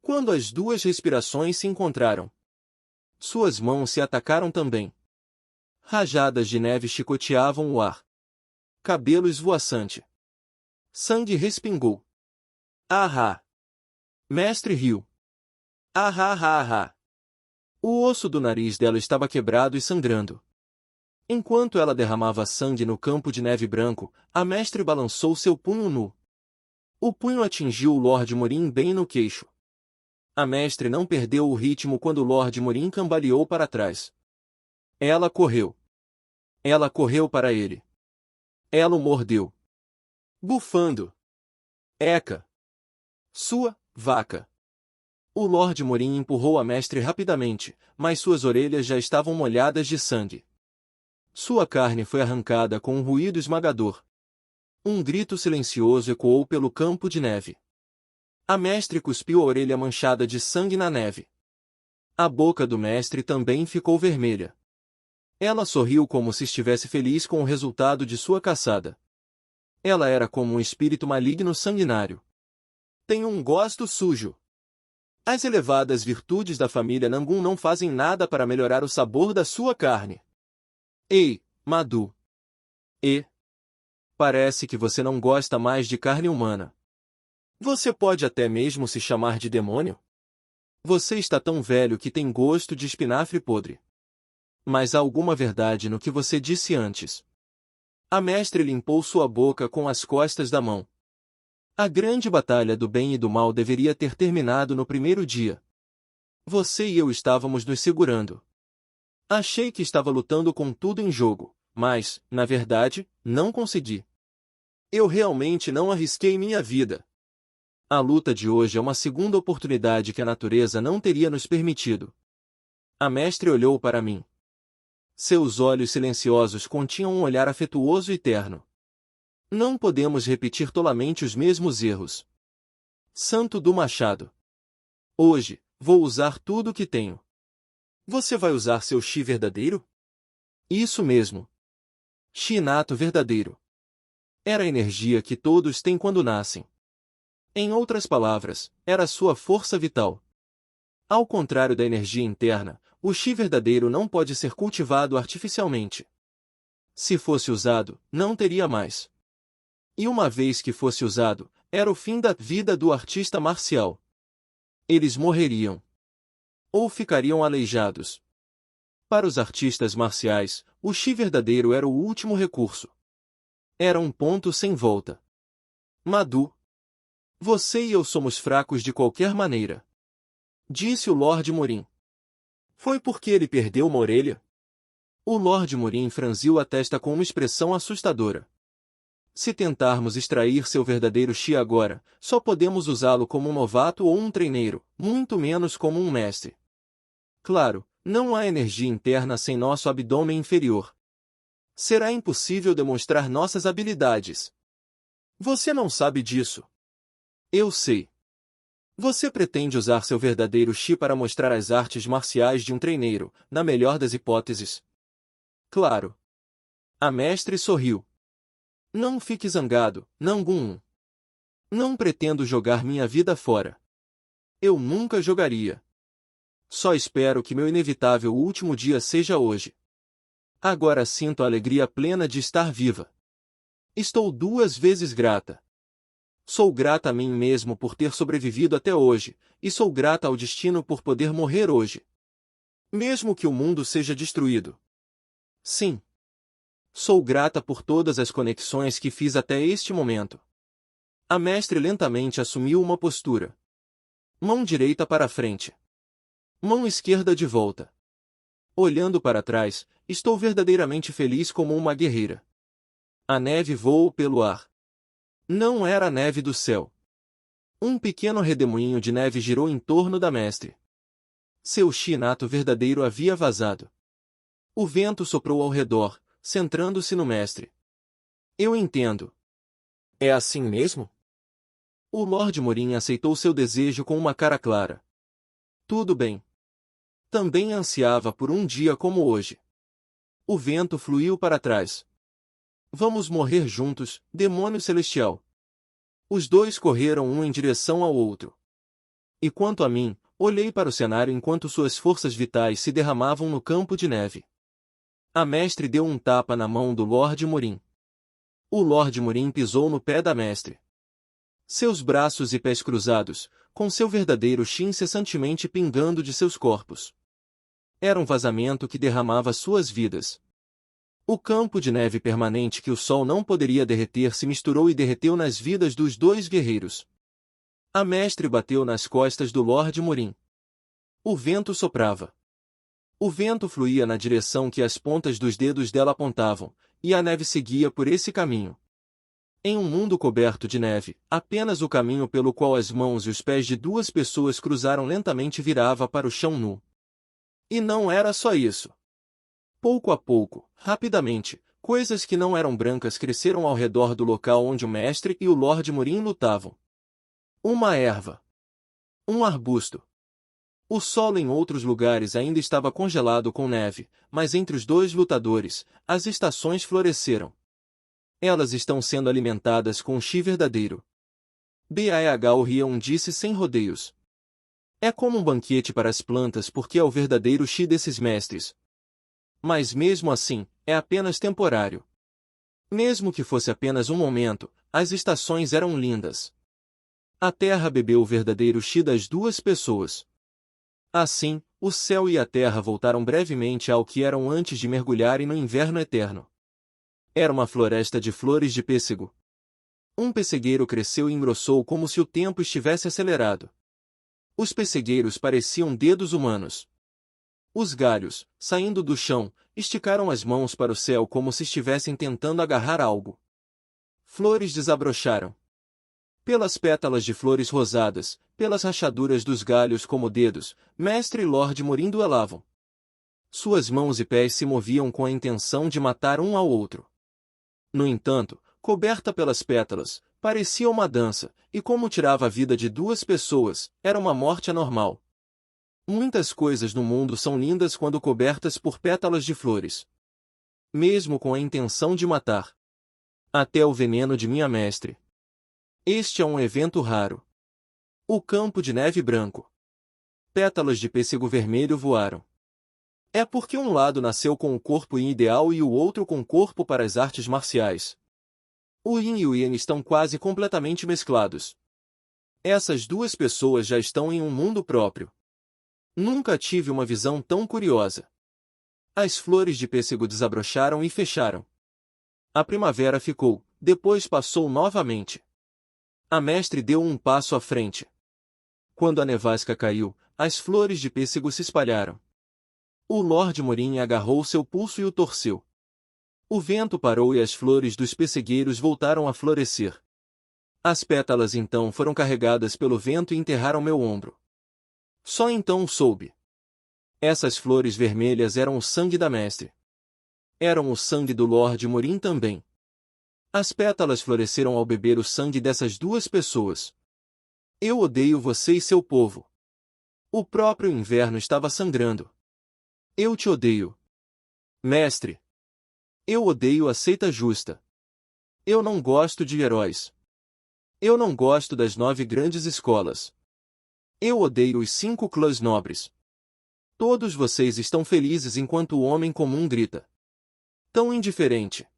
Quando as duas respirações se encontraram, suas mãos se atacaram também. Rajadas de neve chicoteavam o ar. Cabelo esvoaçante. Sangue respingou. Ahá! Mestre riu. Ahá, ahá, ahá. O osso do nariz dela estava quebrado e sangrando. Enquanto ela derramava sangue no campo de neve branco, a mestre balançou seu punho nu. O punho atingiu o Lord Morin bem no queixo. A mestre não perdeu o ritmo quando o Lord Morin cambaleou para trás. Ela correu. Ela correu para ele. Ela o mordeu. Bufando. Eca! Sua vaca! O Lord Morin empurrou a mestre rapidamente, mas suas orelhas já estavam molhadas de sangue. Sua carne foi arrancada com um ruído esmagador. Um grito silencioso ecoou pelo campo de neve. A mestre cuspiu a orelha manchada de sangue na neve. A boca do mestre também ficou vermelha. Ela sorriu como se estivesse feliz com o resultado de sua caçada. Ela era como um espírito maligno sanguinário. Tenho um gosto sujo. As elevadas virtudes da família Nangun não fazem nada para melhorar o sabor da sua carne. Ei, Madu. Parece que você não gosta mais de carne humana. Você pode até mesmo se chamar de demônio? Você está tão velho que tem gosto de espinafre podre. Mas há alguma verdade no que você disse antes. A mestre limpou sua boca com as costas da mão. A grande batalha do bem e do mal deveria ter terminado no primeiro dia. Você e eu estávamos nos segurando. Achei que estava lutando com tudo em jogo, mas, na verdade, não consegui. Eu realmente não arrisquei minha vida. A luta de hoje é uma segunda oportunidade que a natureza não teria nos permitido. A mestre olhou para mim. Seus olhos silenciosos continham um olhar afetuoso e terno. Não podemos repetir tolamente os mesmos erros. Santo do Machado. Hoje, vou usar tudo o que tenho. Você vai usar seu chi verdadeiro? Isso mesmo. Chi inato verdadeiro. Era a energia que todos têm quando nascem. Em outras palavras, era sua força vital. Ao contrário da energia interna, o chi verdadeiro não pode ser cultivado artificialmente. Se fosse usado, não teria mais. E uma vez que fosse usado, era o fim da vida do artista marcial. Eles morreriam. Ou ficariam aleijados. Para os artistas marciais, o chi verdadeiro era o último recurso. Era um ponto sem volta. Madu. Você e eu somos fracos de qualquer maneira. Disse o Lord Morin. Foi porque ele perdeu uma orelha? O Lord Morin franziu a testa com uma expressão assustadora. Se tentarmos extrair seu verdadeiro chi agora, só podemos usá-lo como um novato ou um treineiro, muito menos como um mestre. Claro, não há energia interna sem nosso abdômen inferior. Será impossível demonstrar nossas habilidades. Você não sabe disso. Eu sei. Você pretende usar seu verdadeiro chi para mostrar as artes marciais de um treineiro, na melhor das hipóteses. Claro. A mestre sorriu. Não fique zangado, Nangun. Não pretendo jogar minha vida fora. Eu nunca jogaria. Só espero que meu inevitável último dia seja hoje. Agora sinto a alegria plena de estar viva. Estou 2 vezes grata. Sou grata a mim mesmo por ter sobrevivido até hoje, e sou grata ao destino por poder morrer hoje. Mesmo que o mundo seja destruído. Sim. Sou grata por todas as conexões que fiz até este momento. A mestre lentamente assumiu uma postura. Mão direita para frente. Mão esquerda de volta. Olhando para trás, estou verdadeiramente feliz como uma guerreira. A neve voou pelo ar. Não era a neve do céu. Um pequeno redemoinho de neve girou em torno da mestre. Seu chi inato verdadeiro havia vazado. O vento soprou ao redor, centrando-se no mestre. Eu entendo. É assim mesmo? O Lord Morin aceitou seu desejo com uma cara clara. Tudo bem. Também ansiava por um dia como hoje. O vento fluiu para trás. Vamos morrer juntos, demônio celestial. Os dois correram um em direção ao outro. E quanto a mim, olhei para o cenário enquanto suas forças vitais se derramavam no campo de neve. A mestre deu um tapa na mão do Lord Morim. O Lord Morim pisou no pé da mestre. Seus braços e pés cruzados, com seu verdadeiro chi incessantemente pingando de seus corpos. Era um vazamento que derramava suas vidas. O campo de neve permanente que o sol não poderia derreter se misturou e derreteu nas vidas dos dois guerreiros. A mestre bateu nas costas do Lord Morim. O vento soprava. O vento fluía na direção que as pontas dos dedos dela apontavam, e a neve seguia por esse caminho. Em um mundo coberto de neve, apenas o caminho pelo qual as mãos e os pés de duas pessoas cruzaram lentamente virava para o chão nu. E não era só isso. Pouco a pouco, rapidamente, coisas que não eram brancas cresceram ao redor do local onde o mestre e o Lord Morim lutavam. Uma erva. Um arbusto. O solo em outros lugares ainda estava congelado com neve, mas entre os dois lutadores, as estações floresceram. Elas estão sendo alimentadas com o chi verdadeiro. Bah Orion disse sem rodeios. É como um banquete para as plantas porque é o verdadeiro chi desses mestres. Mas mesmo assim, é apenas temporário. Mesmo que fosse apenas um momento, as estações eram lindas. A terra bebeu o verdadeiro chi das duas pessoas. Assim, o céu e a terra voltaram brevemente ao que eram antes de mergulharem no inverno eterno. Era uma floresta de flores de pêssego. Um pessegueiro cresceu e engrossou como se o tempo estivesse acelerado. Os pessegueiros pareciam dedos humanos. Os galhos, saindo do chão, esticaram as mãos para o céu como se estivessem tentando agarrar algo. Flores desabrocharam. Pelas pétalas de flores rosadas, pelas rachaduras dos galhos como dedos, mestre e Lord Morim duelavam. Suas mãos e pés se moviam com a intenção de matar um ao outro. No entanto, coberta pelas pétalas, parecia uma dança, e como tirava a vida de duas pessoas, era uma morte anormal. Muitas coisas no mundo são lindas quando cobertas por pétalas de flores. Mesmo com a intenção de matar. Até o veneno de minha mestre. Este é um evento raro. O campo de neve branco. Pétalas de pêssego vermelho voaram. É porque um lado nasceu com o corpo yin ideal e o outro com o corpo para as artes marciais. O yin e o yang estão quase completamente mesclados. Essas duas pessoas já estão em um mundo próprio. Nunca tive uma visão tão curiosa. As flores de pêssego desabrocharam e fecharam. A primavera ficou, depois passou novamente. A mestre deu um passo à frente. Quando a nevasca caiu, as flores de pêssego se espalharam. O Lord Morim agarrou seu pulso e o torceu. O vento parou e as flores dos pessegueiros voltaram a florescer. As pétalas então foram carregadas pelo vento e enterraram meu ombro. Só então soube. Essas flores vermelhas eram o sangue da mestre. Eram o sangue do Lord Morim também. As pétalas floresceram ao beber o sangue dessas duas pessoas. Eu odeio você e seu povo. O próprio inverno estava sangrando. Eu te odeio. Mestre. Eu odeio a seita justa. Eu não gosto de heróis. Eu não gosto das 9 grandes escolas. Eu odeio os 5 clãs nobres. Todos vocês estão felizes enquanto o homem comum grita. Tão indiferente.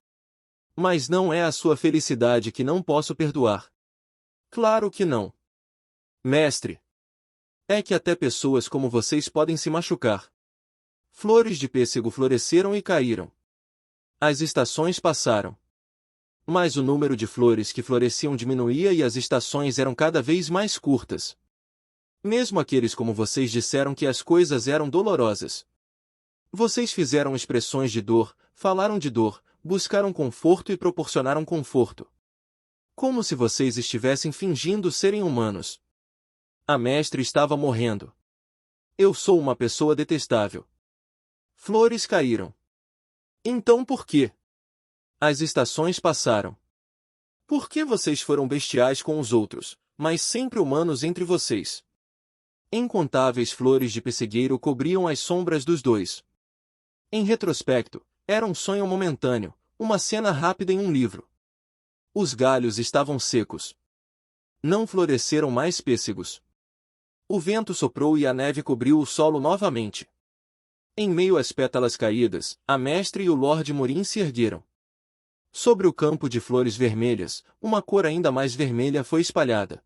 Mas não é a sua felicidade que não posso perdoar. Claro que não. Mestre. É que até pessoas como vocês podem se machucar. Flores de pêssego floresceram e caíram. As estações passaram. Mas o número de flores que floresciam diminuía e as estações eram cada vez mais curtas. Mesmo aqueles como vocês disseram que as coisas eram dolorosas. Vocês fizeram expressões de dor, falaram de dor, buscaram conforto e proporcionaram conforto. Como se vocês estivessem fingindo serem humanos. A mestre estava morrendo. Eu sou uma pessoa detestável. Flores caíram. Então por quê? As estações passaram. Por que vocês foram bestiais com os outros, mas sempre humanos entre vocês? Incontáveis flores de pessegueiro cobriam as sombras dos dois. Em retrospecto, era um sonho momentâneo, uma cena rápida em um livro. Os galhos estavam secos. Não floresceram mais pêssegos. O vento soprou e a neve cobriu o solo novamente. Em meio às pétalas caídas, a mestre e o Lord Morin se ergueram. Sobre o campo de flores vermelhas, uma cor ainda mais vermelha foi espalhada.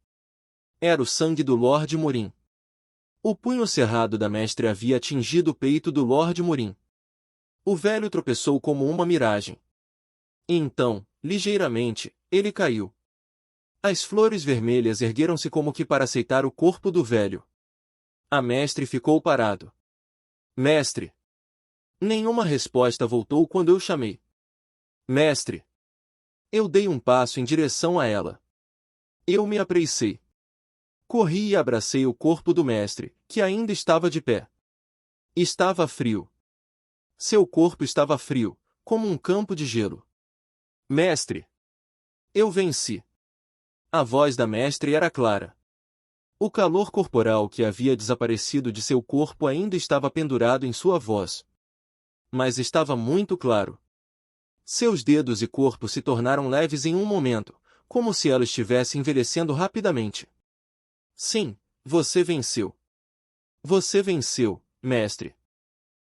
Era o sangue do Lord Morin. O punho cerrado da mestre havia atingido o peito do Lord Morin. O velho tropeçou como uma miragem. E então, ligeiramente, ele caiu. As flores vermelhas ergueram-se como que para aceitar o corpo do velho. A mestre ficou parado. Mestre! Nenhuma resposta voltou quando eu chamei. Mestre! Eu dei um passo em direção a ela. Eu me apressei. Corri e abracei o corpo do mestre, que ainda estava de pé. Estava frio. Seu corpo estava frio, como um campo de gelo. Mestre! Eu venci. A voz da mestre era clara. O calor corporal que havia desaparecido de seu corpo ainda estava pendurado em sua voz. Mas estava muito claro. Seus dedos e corpo se tornaram leves em um momento, como se ela estivesse envelhecendo rapidamente. Sim, você venceu. Você venceu, mestre.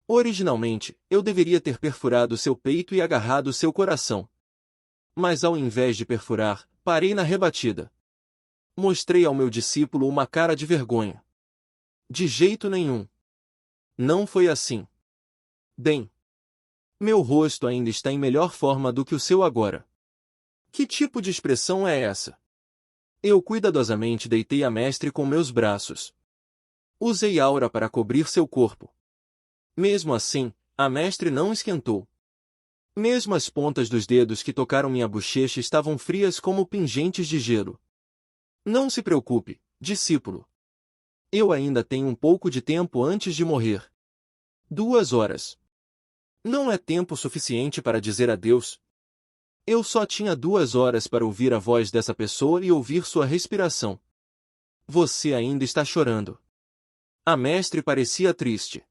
Originalmente, eu deveria ter perfurado seu peito e agarrado seu coração. Mas ao invés de perfurar, parei na rebatida. Mostrei ao meu discípulo uma cara de vergonha. De jeito nenhum. Não foi assim. Bem, meu rosto ainda está em melhor forma do que o seu agora. Que tipo de expressão é essa? Eu cuidadosamente deitei a mestre com meus braços. Usei aura para cobrir seu corpo. Mesmo assim, a mestre não esquentou. Mesmo as pontas dos dedos que tocaram minha bochecha estavam frias como pingentes de gelo. Não se preocupe, discípulo. Eu ainda tenho um pouco de tempo antes de morrer. 2 horas. Não é tempo suficiente para dizer adeus. Eu só tinha 2 horas para ouvir a voz dessa pessoa e ouvir sua respiração. Você ainda está chorando. A mestre parecia triste.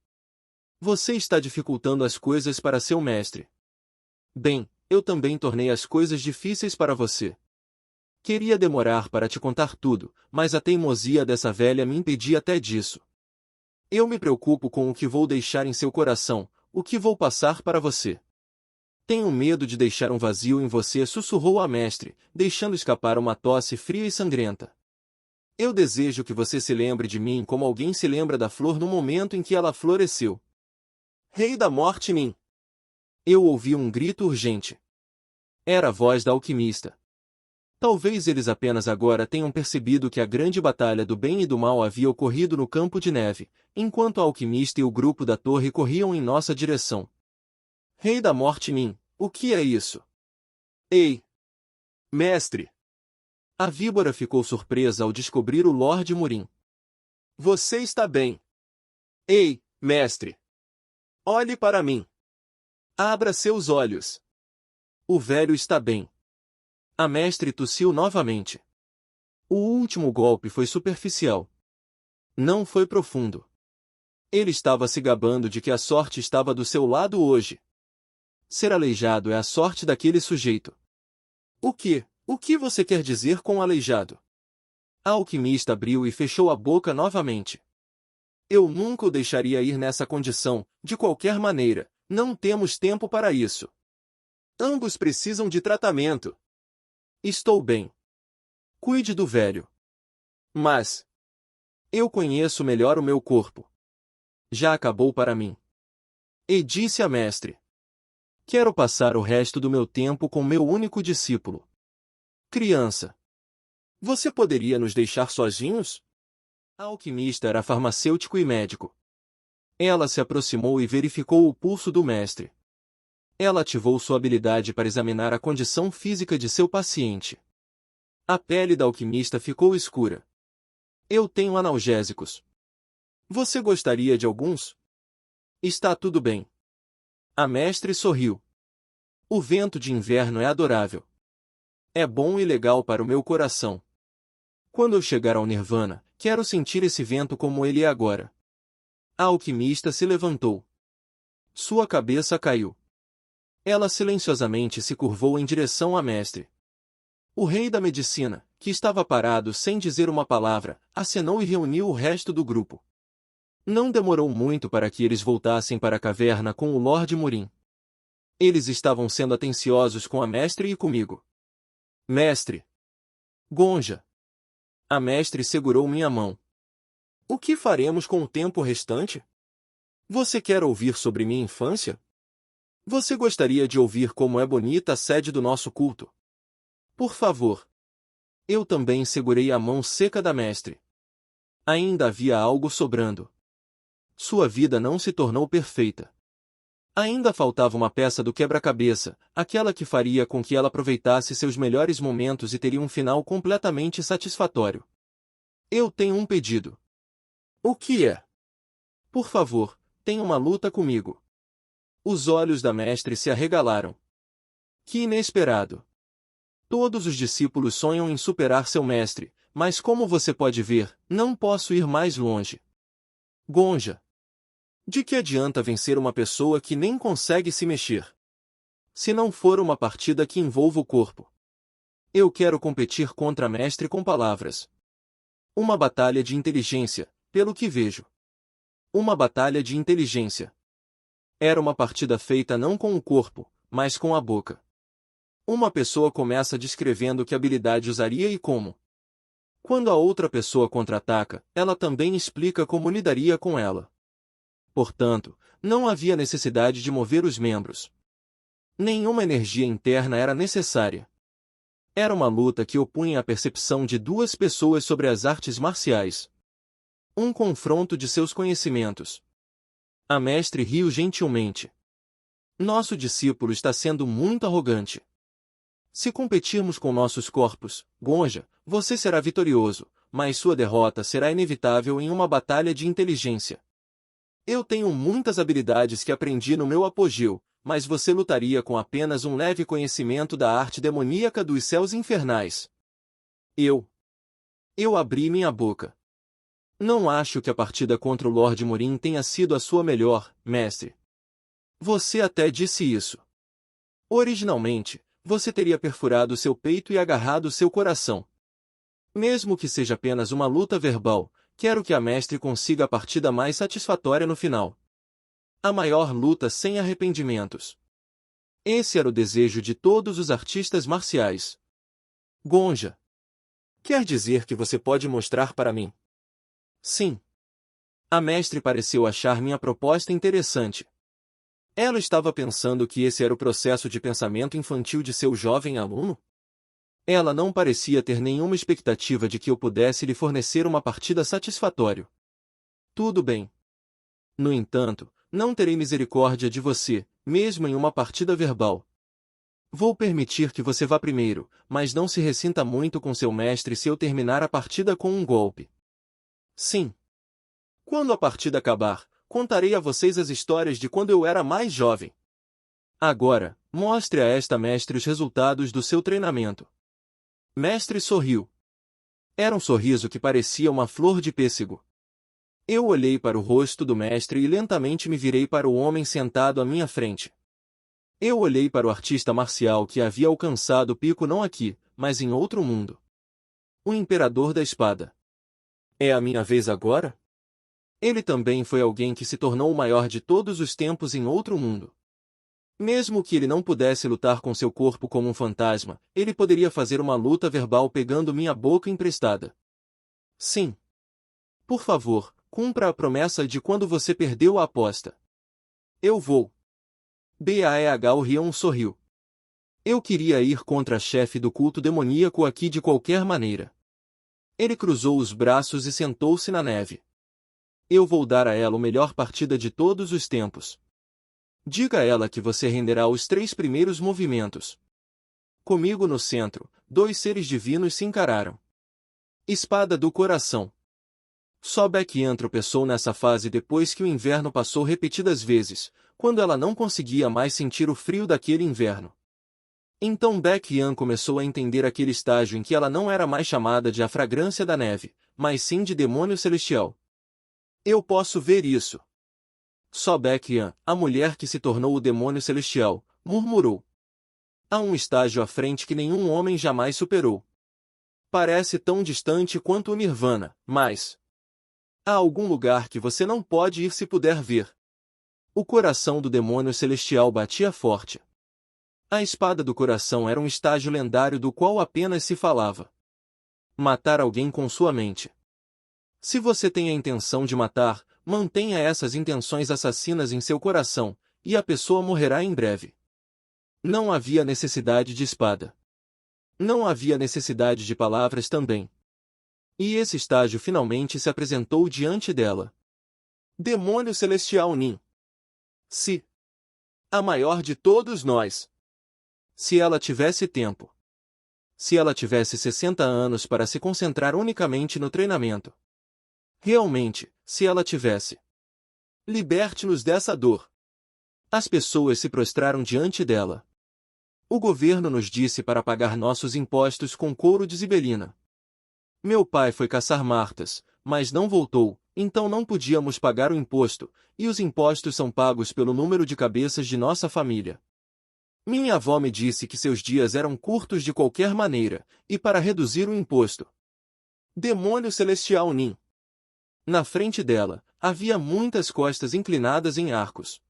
Você está dificultando as coisas para seu mestre. Bem, eu também tornei as coisas difíceis para você. Queria demorar para te contar tudo, mas a teimosia dessa velha me impedia até disso. Eu me preocupo com o que vou deixar em seu coração, o que vou passar para você. Tenho medo de deixar um vazio em você, sussurrou a mestre, deixando escapar uma tosse fria e sangrenta. Eu desejo que você se lembre de mim como alguém se lembra da flor no momento em que ela floresceu. Rei da Morte Min! Eu ouvi um grito urgente. Era a voz da alquimista. Talvez eles apenas agora tenham percebido que a grande batalha do bem e do mal havia ocorrido no campo de neve, enquanto a alquimista e o grupo da torre corriam em nossa direção. Rei da Morte Min, o que é isso? Ei! Mestre! A víbora ficou surpresa ao descobrir o Lord Morin. Você está bem? Ei, mestre! Olhe para mim! Abra seus olhos! O velho está bem. A mestre tossiu novamente. O último golpe foi superficial. Não foi profundo. Ele estava se gabando de que a sorte estava do seu lado hoje. Ser aleijado é a sorte daquele sujeito. O que você quer dizer com aleijado? A alquimista abriu e fechou a boca novamente. Eu nunca o deixaria ir nessa condição, de qualquer maneira, não temos tempo para isso. Ambos precisam de tratamento. Estou bem. Cuide do velho. Mas eu conheço melhor o meu corpo. Já acabou para mim. E disse a mestre. Quero passar o resto do meu tempo com meu único discípulo. Criança. Você poderia nos deixar sozinhos? A alquimista era farmacêutico e médico. Ela se aproximou e verificou o pulso do mestre. Ela ativou sua habilidade para examinar a condição física de seu paciente. A pele da alquimista ficou escura. Eu tenho analgésicos. Você gostaria de alguns? Está tudo bem. A mestre sorriu. O vento de inverno é adorável. É bom e legal para o meu coração. Quando eu chegar ao Nirvana, quero sentir esse vento como ele é agora. A alquimista se levantou. Sua cabeça caiu. Ela silenciosamente se curvou em direção à mestre. O rei da medicina, que estava parado sem dizer uma palavra, acenou e reuniu o resto do grupo. Não demorou muito para que eles voltassem para a caverna com o Lord Murim. Eles estavam sendo atenciosos com a mestre e comigo. Mestre! Gonja! A mestre segurou minha mão. O que faremos com o tempo restante? Você quer ouvir sobre minha infância? Você gostaria de ouvir como é bonita a sede do nosso culto? Por favor. Eu também segurei a mão seca da mestre. Ainda havia algo sobrando. Sua vida não se tornou perfeita. Ainda faltava uma peça do quebra-cabeça, aquela que faria com que ela aproveitasse seus melhores momentos e teria um final completamente satisfatório. Eu tenho um pedido. O que é? Por favor, tenha uma luta comigo. Os olhos da mestre se arregalaram. Que inesperado! Todos os discípulos sonham em superar seu mestre, mas como você pode ver, não posso ir mais longe. Gonja! De que adianta vencer uma pessoa que nem consegue se mexer? Se não for uma partida que envolva o corpo. Eu quero competir contra a mestre com palavras. Uma batalha de inteligência, pelo que vejo. Uma batalha de inteligência. Era uma partida feita não com o corpo, mas com a boca. Uma pessoa começa descrevendo que habilidade usaria e como. Quando a outra pessoa contra-ataca, ela também explica como lidaria com ela. Portanto, não havia necessidade de mover os membros. Nenhuma energia interna era necessária. Era uma luta que opunha a percepção de duas pessoas sobre as artes marciais. Um confronto de seus conhecimentos. A mestre riu gentilmente. Nosso discípulo está sendo muito arrogante. Se competirmos com nossos corpos, Gonja, você será vitorioso, mas sua derrota será inevitável em uma batalha de inteligência. Eu tenho muitas habilidades que aprendi no meu apogeu, mas você lutaria com apenas um leve conhecimento da arte demoníaca dos céus infernais. Eu abri minha boca. Não acho que a partida contra o Lord Murim tenha sido a sua melhor, mestre. Você até disse isso. Originalmente, você teria perfurado seu peito e agarrado seu coração. Mesmo que seja apenas uma luta verbal, quero que a mestre consiga a partida mais satisfatória no final. A maior luta sem arrependimentos. Esse era o desejo de todos os artistas marciais. Gonja. Quer dizer que você pode mostrar para mim? Sim. A mestre pareceu achar minha proposta interessante. Ela estava pensando que esse era o processo de pensamento infantil de seu jovem aluno? Ela não parecia ter nenhuma expectativa de que eu pudesse lhe fornecer uma partida satisfatória. Tudo bem. No entanto, não terei misericórdia de você, mesmo em uma partida verbal. Vou permitir que você vá primeiro, mas não se ressinta muito com seu mestre se eu terminar a partida com um golpe. Sim. Quando a partida acabar, contarei a vocês as histórias de quando eu era mais jovem. Agora, mostre a esta mestre os resultados do seu treinamento. Mestre sorriu. Era um sorriso que parecia uma flor de pêssego. Eu olhei para o rosto do mestre e lentamente me virei para o homem sentado à minha frente. Eu olhei para o artista marcial que havia alcançado o pico não aqui, mas em outro mundo. O Imperador da Espada. É a minha vez agora? Ele também foi alguém que se tornou o maior de todos os tempos em outro mundo. Mesmo que ele não pudesse lutar com seu corpo como um fantasma, ele poderia fazer uma luta verbal pegando minha boca emprestada. Sim. Por favor, cumpra a promessa de quando você perdeu a aposta. Eu vou. O Rion sorriu. Eu queria ir contra a chefe do culto demoníaco aqui de qualquer maneira. Ele cruzou os braços e sentou-se na neve. Eu vou dar a ela a melhor partida de todos os tempos. Diga a ela que você renderá os 3 primeiros movimentos. Comigo no centro, 2 seres divinos se encararam. Espada do coração. Só Baekhyun tropeçou nessa fase depois que o inverno passou repetidas vezes, quando ela não conseguia mais sentir o frio daquele inverno. Então Baekhyun começou a entender aquele estágio em que ela não era mais chamada de a fragrância da neve, mas sim de demônio celestial. Eu posso ver isso. Só Baekhyun, a mulher que se tornou o demônio celestial, murmurou. Há um estágio à frente que nenhum homem jamais superou. Parece tão distante quanto o Nirvana, mas há algum lugar que você não pode ir se puder ver. O coração do demônio celestial batia forte. A espada do coração era um estágio lendário do qual apenas se falava. Matar alguém com sua mente. Se você tem a intenção de matar, mantenha essas intenções assassinas em seu coração, e a pessoa morrerá em breve. Não havia necessidade de espada. Não havia necessidade de palavras também. E esse estágio finalmente se apresentou diante dela. Demônio celestial Nin. Se a maior de todos nós. Se ela tivesse tempo. Se ela tivesse 60 anos para se concentrar unicamente no treinamento. Realmente, se ela tivesse. Liberte-nos dessa dor. As pessoas se prostraram diante dela. O governo nos disse para pagar nossos impostos com couro de zibelina. Meu pai foi caçar martas, mas não voltou, então não podíamos pagar o imposto, e os impostos são pagos pelo número de cabeças de nossa família. Minha avó me disse que seus dias eram curtos de qualquer maneira, e para reduzir o imposto. Demônio celestial Nin. Na frente dela, havia muitas costas inclinadas em arcos.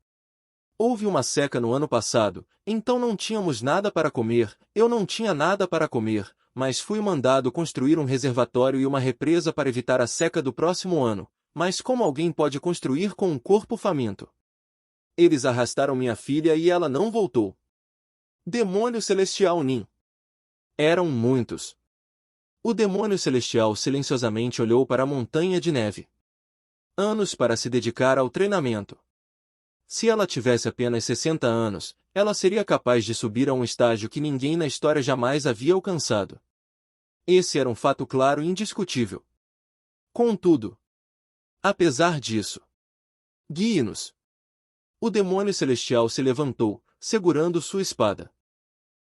Houve uma seca no ano passado, então não tínhamos nada para comer, eu não tinha nada para comer, mas fui mandado construir um reservatório e uma represa para evitar a seca do próximo ano. Mas como alguém pode construir com um corpo faminto? Eles arrastaram minha filha e ela não voltou. Demônio celestial Nin. Eram muitos. O demônio celestial silenciosamente olhou para a montanha de neve. Anos para se dedicar ao treinamento. Se ela tivesse apenas 60 anos, ela seria capaz de subir a um estágio que ninguém na história jamais havia alcançado. Esse era um fato claro e indiscutível. Contudo, apesar disso, guie-nos. O demônio celestial se levantou, segurando sua espada.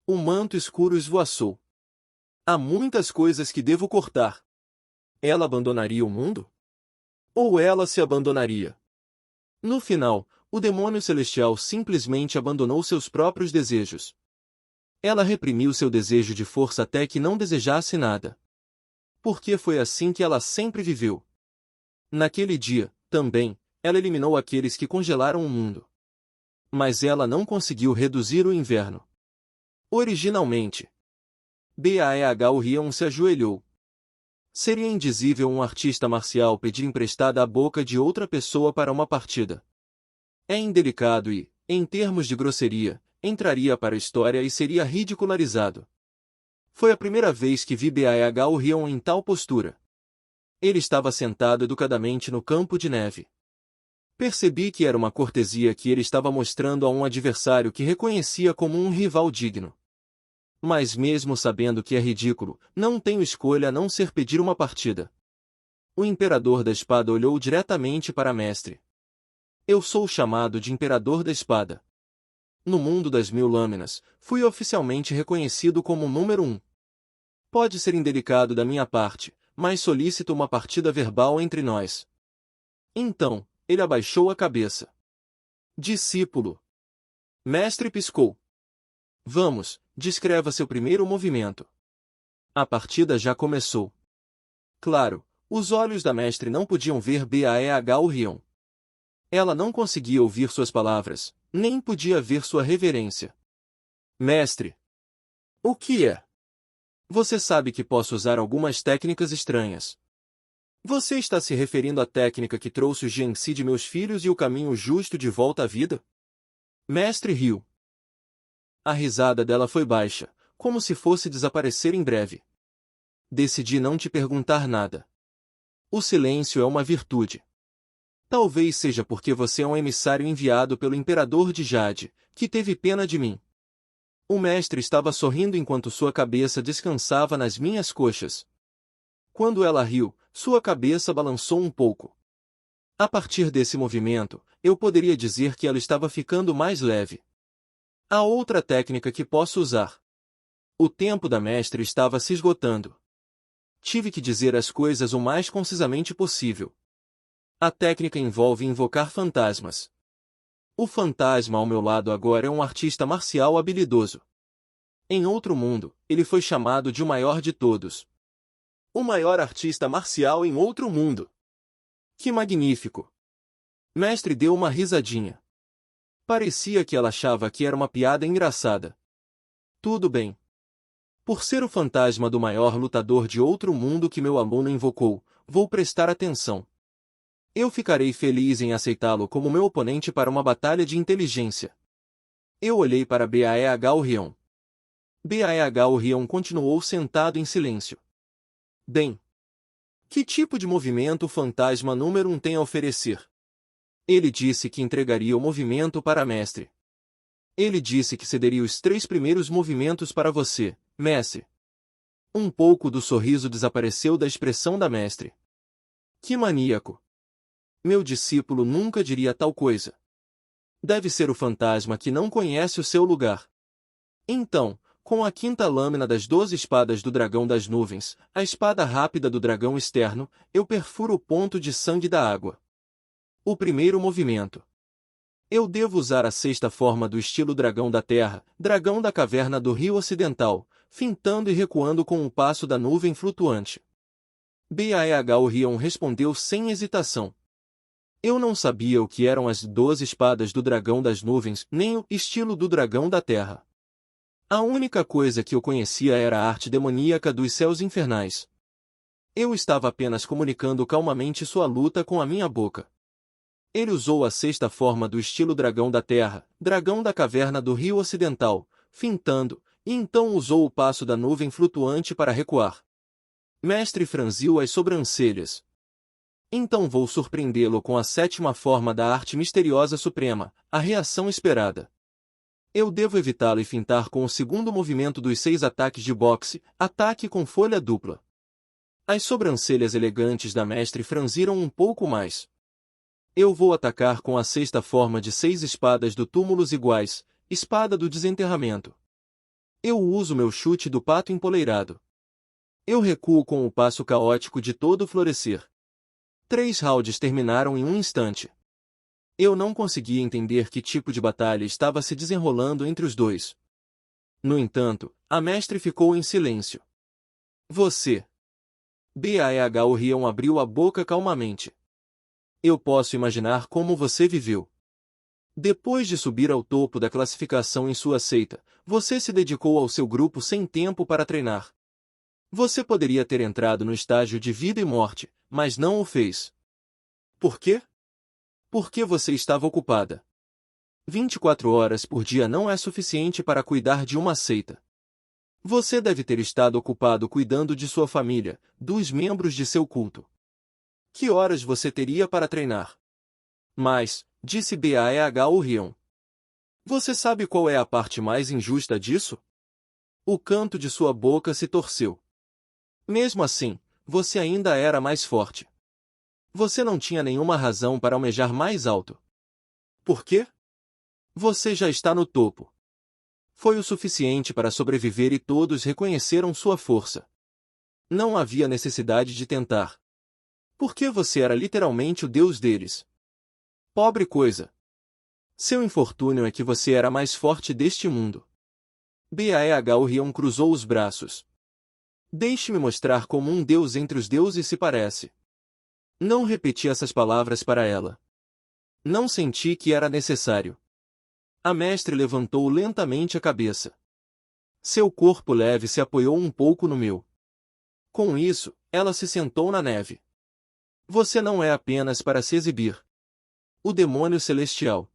O manto escuro esvoaçou. Há muitas coisas que devo cortar. Ela abandonaria o mundo? Ou ela se abandonaria? No final, o demônio celestial simplesmente abandonou seus próprios desejos. Ela reprimiu seu desejo de força até que não desejasse nada. Porque foi assim que ela sempre viveu. Naquele dia, também, ela eliminou aqueles que congelaram o mundo. Mas ela não conseguiu reduzir o inverno. Originalmente, Baeah se ajoelhou. Seria indizível um artista marcial pedir emprestada a boca de outra pessoa para uma partida. É indelicado e, em termos de grosseria, entraria para a história e seria ridicularizado. Foi a primeira vez que vi Baeah em tal postura. Ele estava sentado educadamente no campo de neve. Percebi que era uma cortesia que ele estava mostrando a um adversário que reconhecia como um rival digno. Mas mesmo sabendo que é ridículo, não tenho escolha a não ser pedir uma partida. O Imperador da Espada olhou diretamente para Mestre. Eu sou chamado de Imperador da Espada. No mundo das 1000 lâminas, fui oficialmente reconhecido como o número 1. Pode ser indelicado da minha parte, mas solicito uma partida verbal entre nós. Então, ele abaixou a cabeça. Discípulo. Mestre piscou. Vamos, descreva seu primeiro movimento. A partida já começou. Claro, os olhos da mestre não podiam ver Baeah. Ela não conseguia ouvir suas palavras, nem podia ver sua reverência. Mestre. O que é? Você sabe que posso usar algumas técnicas estranhas. Você está se referindo à técnica que trouxe o Gensi de meus filhos e o caminho justo de volta à vida? Mestre riu. A risada dela foi baixa, como se fosse desaparecer em breve. Decidi não te perguntar nada. O silêncio é uma virtude. Talvez seja porque você é um emissário enviado pelo Imperador de Jade, que teve pena de mim. O mestre estava sorrindo enquanto sua cabeça descansava nas minhas coxas. Quando ela riu, sua cabeça balançou um pouco. A partir desse movimento, eu poderia dizer que ela estava ficando mais leve. Há outra técnica que posso usar. O tempo da mestre estava se esgotando. Tive que dizer as coisas o mais concisamente possível. A técnica envolve invocar fantasmas. O fantasma ao meu lado agora é um artista marcial habilidoso. Em outro mundo, ele foi chamado de o maior de todos. O maior artista marcial em outro mundo. Que magnífico! Mestre deu uma risadinha. Parecia que ela achava que era uma piada engraçada. Tudo bem. Por ser o fantasma do maior lutador de outro mundo que meu aluno invocou, vou prestar atenção. Eu ficarei feliz em aceitá-lo como meu oponente para uma batalha de inteligência. Eu olhei para Baeh Orion. Baeh Orion continuou sentado em silêncio. Bem. Que tipo de movimento o fantasma número 1 tem a oferecer? Ele disse que entregaria o movimento para mestre. Ele disse que cederia os 3 primeiros movimentos para você, mestre. Um pouco do sorriso desapareceu da expressão da mestre. Que maníaco! Meu discípulo nunca diria tal coisa. Deve ser o fantasma que não conhece o seu lugar. Então, com a 5ª lâmina das 12 espadas do dragão das nuvens, a espada rápida do dragão externo, eu perfuro o ponto de sangue da água. O primeiro movimento. Eu devo usar a 6ª forma do estilo dragão da terra, dragão da caverna do rio ocidental, fintando e recuando com o passo da nuvem flutuante. Baeh Orion respondeu sem hesitação. Eu não sabia o que eram as 12 espadas do dragão das nuvens, nem o estilo do dragão da terra. A única coisa que eu conhecia era a arte demoníaca dos céus infernais. Eu estava apenas comunicando calmamente sua luta com a minha boca. Ele usou a 6ª forma do estilo dragão da terra, dragão da caverna do rio ocidental, fintando, e então usou o passo da nuvem flutuante para recuar. Mestre franziu as sobrancelhas. Então vou surpreendê-lo com a 7ª forma da arte misteriosa suprema, a reação esperada. Eu devo evitá-lo e fintar com o segundo movimento dos 6 ataques de boxe, ataque com folha dupla. As sobrancelhas elegantes da mestre franziram um pouco mais. Eu vou atacar com a 6ª forma de 6 espadas do túmulos iguais, espada do desenterramento. Eu uso meu chute do pato empoleirado. Eu recuo com o passo caótico de todo o florescer. 3 rounds terminaram em um instante. Eu não conseguia entender que tipo de batalha estava se desenrolando entre os dois. No entanto, a mestre ficou em silêncio. Você. Baeh Orion abriu a boca calmamente. Eu posso imaginar como você viveu. Depois de subir ao topo da classificação em sua seita, você se dedicou ao seu grupo sem tempo para treinar. Você poderia ter entrado no estágio de vida e morte, mas não o fez. Por quê? Porque você estava ocupada. 24 horas por dia não é suficiente para cuidar de uma seita. Você deve ter estado ocupado cuidando de sua família, dos membros de seu culto. Que horas você teria para treinar? Mas, disse Baeh Orion. Você sabe qual é a parte mais injusta disso? O canto de sua boca se torceu. Mesmo assim, você ainda era mais forte. Você não tinha nenhuma razão para almejar mais alto. Por quê? Você já está no topo. Foi o suficiente para sobreviver e todos reconheceram sua força. Não havia necessidade de tentar. Porque você era literalmente o deus deles. Pobre coisa. Seu infortúnio é que você era mais forte deste mundo. Baeh Orion cruzou os braços. Deixe-me mostrar como um deus entre os deuses se parece. Não repeti essas palavras para ela. Não senti que era necessário. A mestre levantou lentamente a cabeça. Seu corpo leve se apoiou um pouco no meu. Com isso, ela se sentou na neve. Você não é apenas para se exibir. O demônio celestial.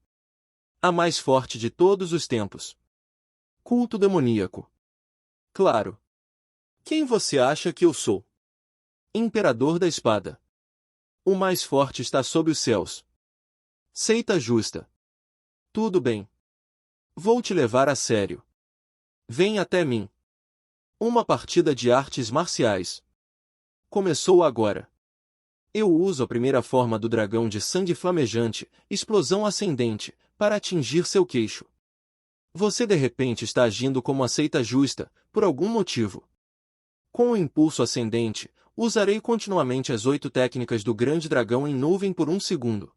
A mais forte de todos os tempos. Culto demoníaco. Claro. Quem você acha que eu sou? Imperador da espada. O mais forte está sob os céus. Seita justa. Tudo bem. Vou te levar a sério. Vem até mim. Uma partida de artes marciais. Começou agora. Eu uso a primeira forma do dragão de sangue flamejante, explosão ascendente, para atingir seu queixo. Você de repente está agindo como a seita justa, por algum motivo. Com o impulso ascendente, usarei continuamente as 8 técnicas do grande dragão em nuvem por um segundo.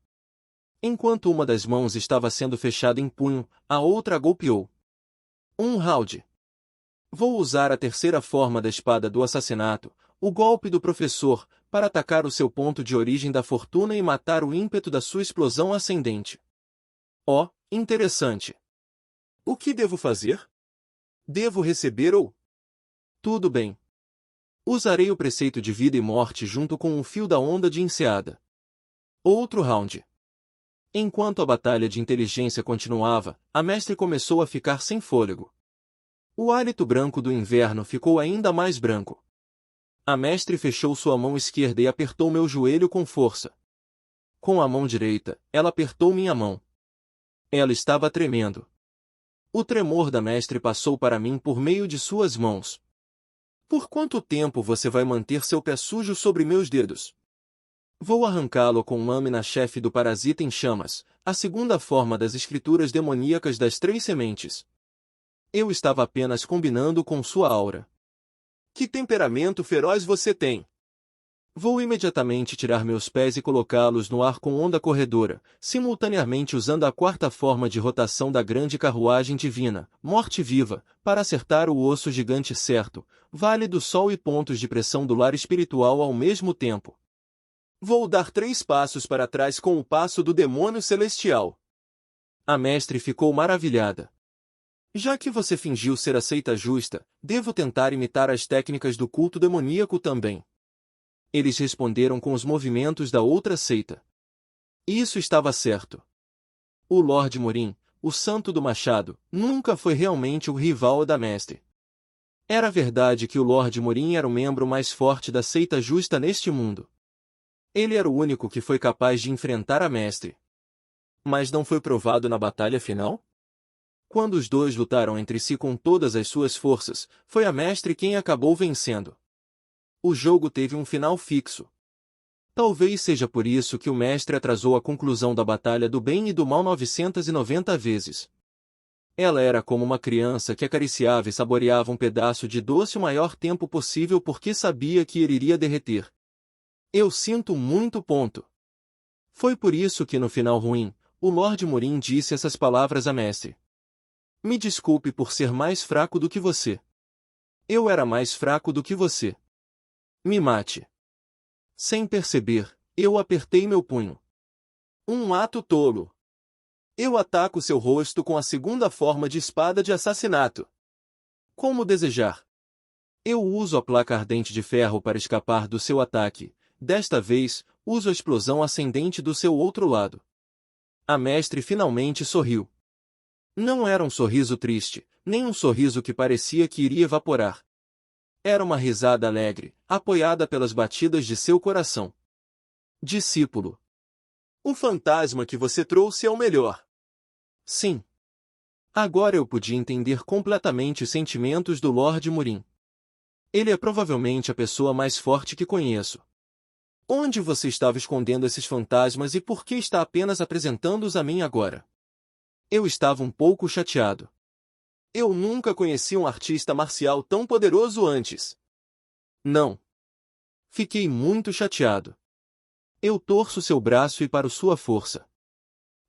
Enquanto uma das mãos estava sendo fechada em punho, a outra golpeou. Um round. Vou usar a terceira forma da espada do assassinato, O golpe do professor, para atacar o seu ponto de origem da fortuna e matar o ímpeto da sua explosão ascendente. Oh, interessante. O que devo fazer? Devo receber ou... Tudo bem. Usarei o preceito de vida e morte junto com um fio da onda de enseada. Outro round. Enquanto a batalha de inteligência continuava, a mestre começou a ficar sem fôlego. O hálito branco do inverno ficou ainda mais branco. A mestre fechou sua mão esquerda e apertou meu joelho com força. Com a mão direita, ela apertou minha mão. Ela estava tremendo. O tremor da mestre passou para mim por meio de suas mãos. Por quanto tempo você vai manter seu pé sujo sobre meus dedos? Vou arrancá-lo com lâmina-chefe do parasita em chamas, a segunda forma das escrituras demoníacas das três sementes. Eu estava apenas combinando com sua aura. Que temperamento feroz você tem! Vou imediatamente tirar meus pés e colocá-los no ar com onda corredora, simultaneamente usando a quarta forma de rotação da grande carruagem divina, morte viva, para acertar o osso gigante certo, vale do sol e pontos de pressão do lar espiritual ao mesmo tempo. Vou dar 3 passos para trás com o passo do demônio celestial. A mestre ficou maravilhada. Já que você fingiu ser a seita justa, devo tentar imitar as técnicas do culto demoníaco também. Eles responderam com os movimentos da outra seita. Isso estava certo. O Lorde Morim, o santo do machado, nunca foi realmente o rival da mestre. Era verdade que o Lorde Morim era o membro mais forte da seita justa neste mundo. Ele era o único que foi capaz de enfrentar a mestre. Mas não foi provado na batalha final? Quando os dois lutaram entre si com todas as suas forças, foi a mestre quem acabou vencendo. O jogo teve um final fixo. Talvez seja por isso que o mestre atrasou a conclusão da batalha do bem e do mal 990 vezes. Ela era como uma criança que acariciava e saboreava um pedaço de doce o maior tempo possível porque sabia que ele iria derreter. Eu sinto muito ponto. Foi por isso que no final ruim, o Lorde Morim disse essas palavras à mestre. Me desculpe por ser mais fraco do que você. Eu era mais fraco do que você. Me mate. Sem perceber, eu apertei meu punho. Um ato tolo. Eu ataco seu rosto com a segunda forma de espada de assassinato. Como desejar. Eu uso a placa ardente de ferro para escapar do seu ataque. Desta vez, uso a explosão ascendente do seu outro lado. A mestre finalmente sorriu. Não era um sorriso triste, nem um sorriso que parecia que iria evaporar. Era uma risada alegre, apoiada pelas batidas de seu coração. Discípulo. O fantasma que você trouxe é o melhor. Sim. Agora eu podia entender completamente os sentimentos do Lorde Morim. Ele é provavelmente a pessoa mais forte que conheço. Onde você estava escondendo esses fantasmas e por que está apenas apresentando-os a mim agora? Eu estava um pouco chateado. Eu nunca conheci um artista marcial tão poderoso antes. Não. Fiquei muito chateado. Eu torço seu braço e paro sua força.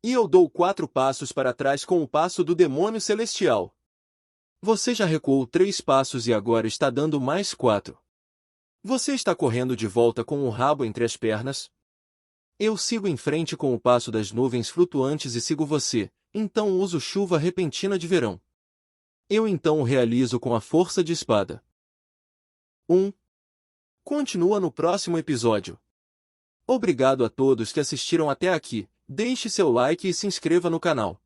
E eu dou 4 passos para trás com o passo do demônio celestial. Você já recuou 3 passos e agora está dando mais 4. Você está correndo de volta com o rabo entre as pernas? Eu sigo em frente com o passo das nuvens flutuantes e sigo você, então uso chuva repentina de verão. Eu então o realizo com a força de espada. 1. Continua no próximo episódio. Obrigado a todos que assistiram até aqui, deixe seu like e se inscreva no canal.